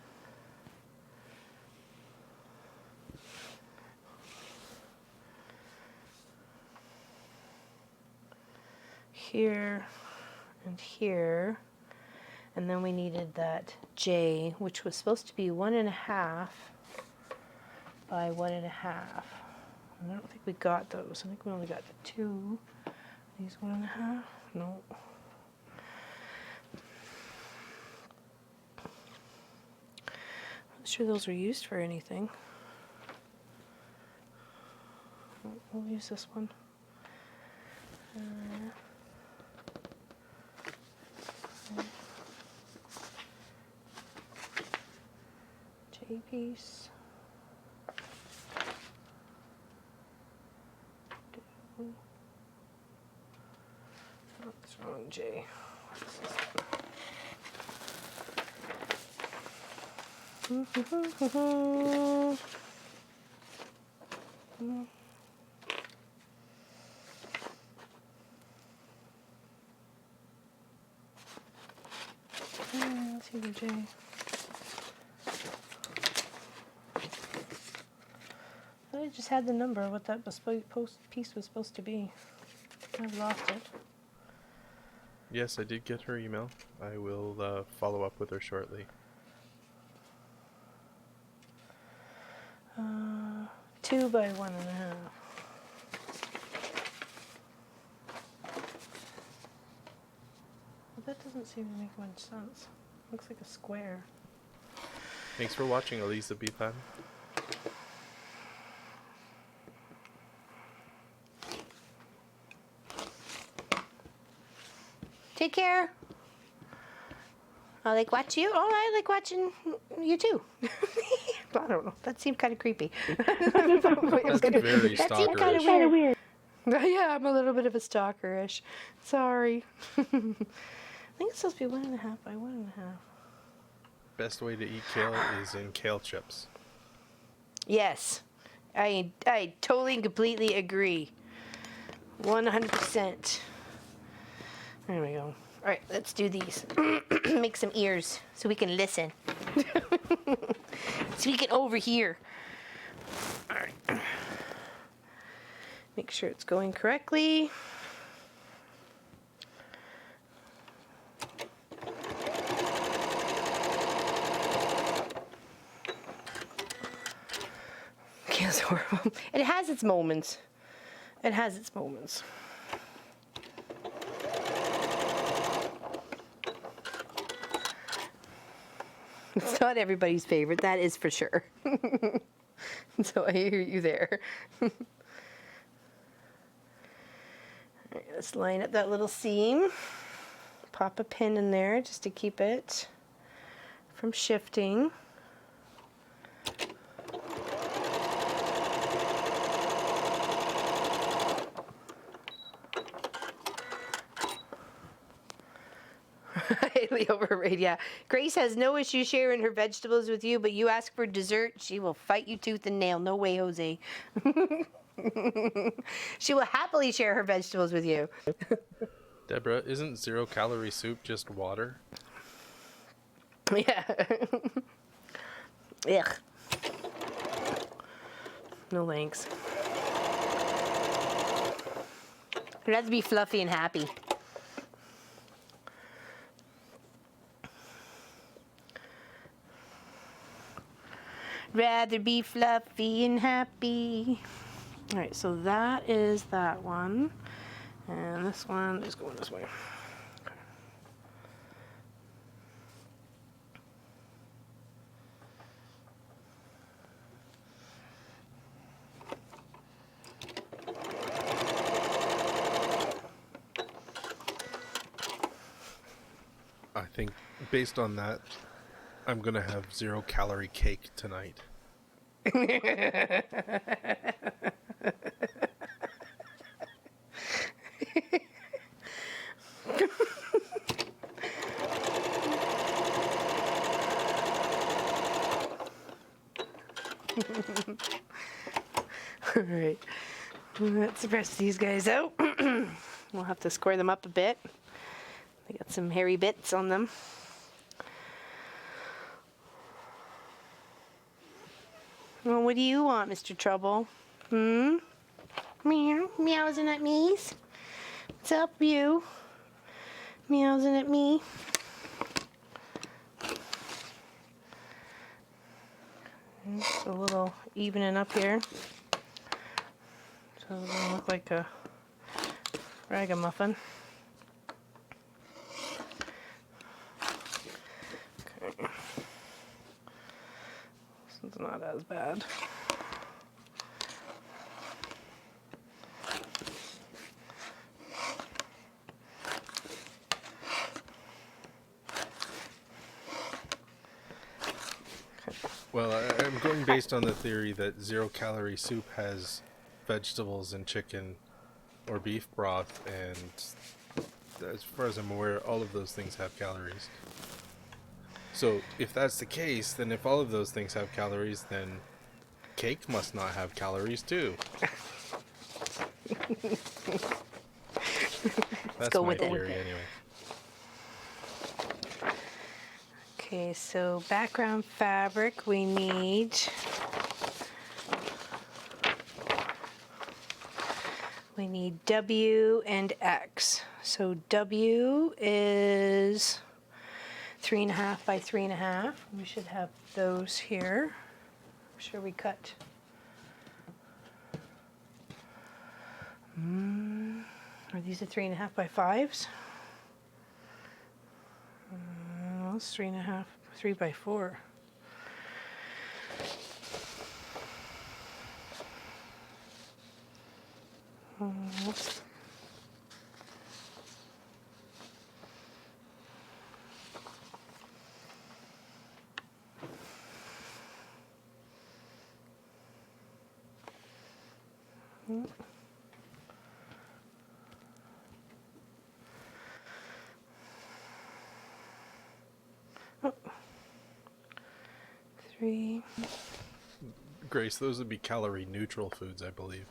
here and here, and then we needed that J, which was supposed to be 1.5 by 1.5. And I don't think we got those. I think we only got the 2. These 1.5. No. Not sure those were used for anything. We'll use this one. J piece. What's wrong, J? What's this one? Let's see the J. I just had the number, what that was piece was supposed to be. I've lost it. Yes, I did get her email. I will follow up with her shortly. 2 by 1.5. Well, that doesn't seem to make much sense. Looks like a square. Thanks for watching, Elizabethan. Take care. I like watching you. Oh, I like watching you too. I don't know. That seemed kind of creepy. That's very That seemed kind of stalkerish. weird. Yeah, I'm a little bit of a stalkerish. Sorry. I think it's supposed to be 1.5 by 1.5. Best way to eat kale is in kale chips. Yes, I totally and completely agree. 100%. There we go. All right, let's do these. Make some ears so we can listen. So we can overhear. All right. Make sure it's going correctly. Kale's horrible. It has its moments. It has its moments. It's not everybody's favorite, that is for sure. So I hear you there. All right, let's line up that little seam. Pop a pin in there just to keep it from shifting. Highly overrated, yeah. Grace has no issue sharing her vegetables with you, but you ask for dessert, she will fight you tooth and nail. No way, Jose. She will happily share her vegetables with you. Deborah, isn't 0-calorie soup just water? Yeah. Ugh. No thanks. I'd rather be fluffy and happy. Rather be fluffy and happy. All right, so that is that one. And this one is going this way. I think based on that, I'm gonna have 0-calorie cake tonight. All right, let's press these guys out. We'll have to square them up a bit. They got some hairy bits on them. Well, what do you want, Mr. Trouble? Meow, meowsing at me. What's up, you? Meowsing at me. Just a little evening up here. So it doesn't look like a ragamuffin. Okay. This one's not as bad. Well, I'm going based on the theory that 0-calorie soup has vegetables and chicken or beef broth, and as far as I'm aware, all of those things have calories. So if that's the case, then if all of those things have calories, then cake must not have calories too. That's go my with it. theory anyway. Okay, so background fabric we need. We need W and X. So W is 3.5 by 3.5. We should have those here. I'm sure we cut. Are these the 3.5 by 5s? Well, it's 3.5, 3 by 4. Oops. Oh. 3. Grace, those would be calorie neutral foods, I believe.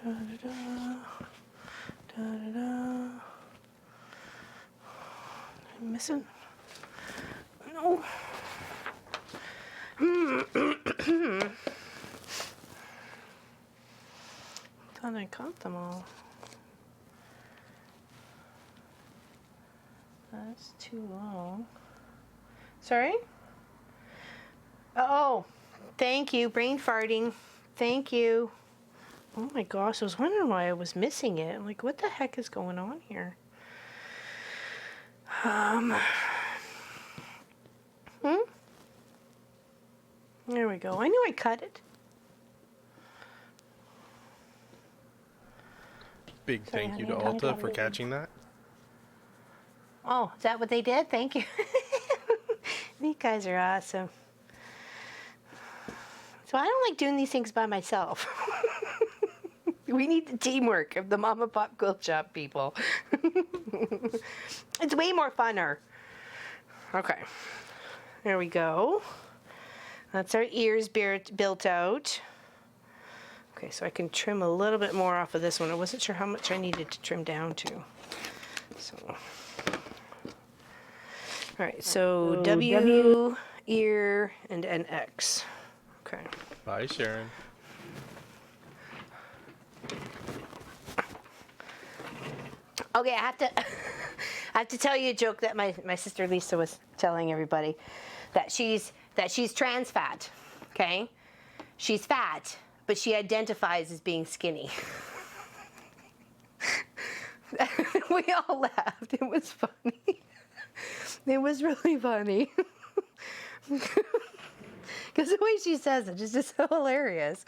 Da, da, da. Da, da, da. I'm missing. No. Thought I caught them all. That's too long. Sorry? Oh, thank you. Brain farting. Thank you. Oh my gosh, I was wondering why I was missing it. I'm like, what the heck is going on here? There we go. I knew I cut it. Big Sorry, thank you honey, to I got Alta it for again. catching that. Oh, is that what they did? Thank you. You guys are awesome. So I don't like doing these things by myself. We need the teamwork of the Mama Pop Quilt Shop people. It's way more funner. Okay, there we go. That's our ears built out. Okay, so I can trim a little bit more off of this one. I wasn't sure how much I needed to trim down to. So, all right, so W, ear, and an X. Okay. Bye, Sharon. Okay, I have to I have to tell you a joke that my sister Lisa was telling everybody, that she's trans fat. Okay? She's fat, but she identifies as being skinny. We all laughed. It was funny. It was really funny. Because the way she says it is just so hilarious.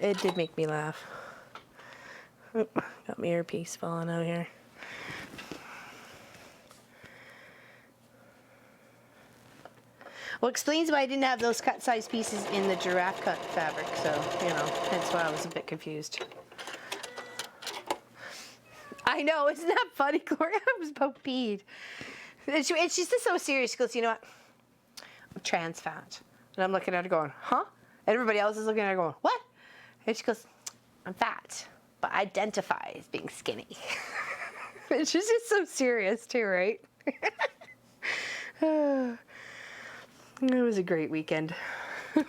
It did make me laugh. Oh, got my earpiece falling out here. Well, explains why I didn't have those cut size pieces in the giraffe cut fabric, so, you know, hence why I was a bit confused. I know, isn't that funny, Gloria? I was about peed. And she's just so serious. She goes, you know what? I'm trans fat. And I'm looking at her going, huh? And everybody else is looking at her going, what? And she goes, I'm fat, but I identify as being skinny. And she's just so serious too, right? It was a great weekend. And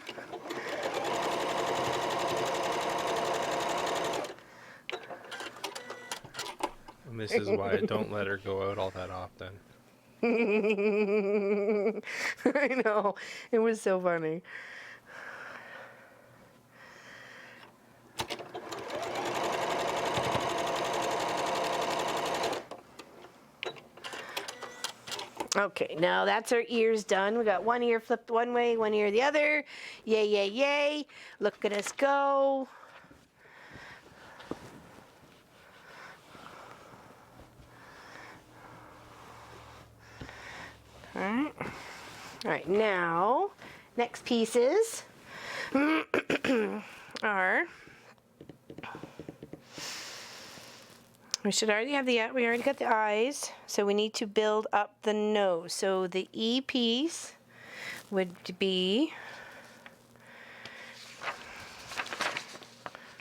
this is why I don't let her go out all that often. I know. It was so funny. Okay, now that's our ears done. We got one ear flipped one way, one ear the other. Yay, yay, yay. Look at us go. All right. All right, now, next pieces are, we already got the eyes, so we need to build up the nose. So the E piece would be,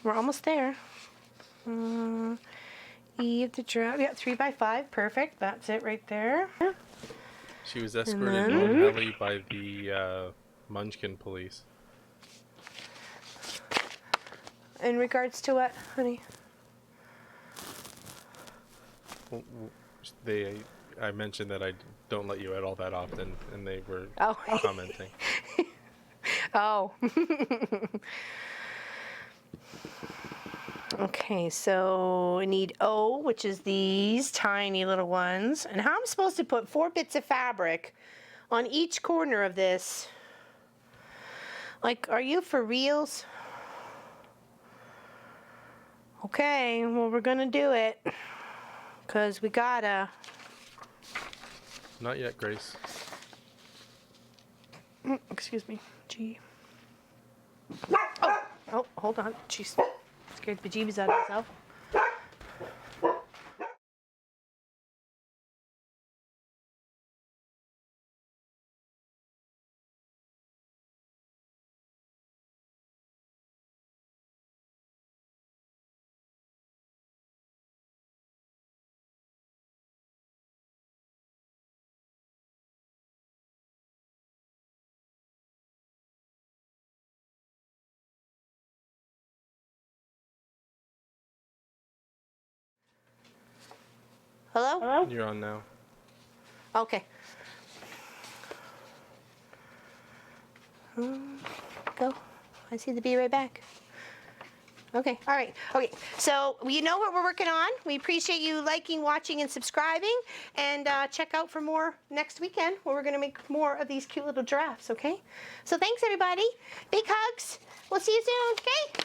we're almost there. E of the giraffe, yeah, 3x5, perfect. That's it right there. She was escorted one heli by the Munchkin police. In regards to what, honey? I mentioned that I don't let you out all that often, and they were Oh. commenting. Oh. Okay, so we need O, which is these tiny little ones. And how I'm supposed to put 4 bits of fabric on each corner of this? Like, are you for reals? Okay, well, we're gonna do it. Because we gotta. Not yet, Grace. Excuse me. G. Oh, hold on. She's scared the bejeebies out of herself. Hello? Hello? You're on now. Okay. Go. I see the bee right back. Okay, all right. Okay, so you know what we're working on. We appreciate you liking, watching, and subscribing. And check out for more next weekend where we're going to make more of these cute little giraffes, okay? So thanks, everybody. Big hugs. We'll see you soon, okay?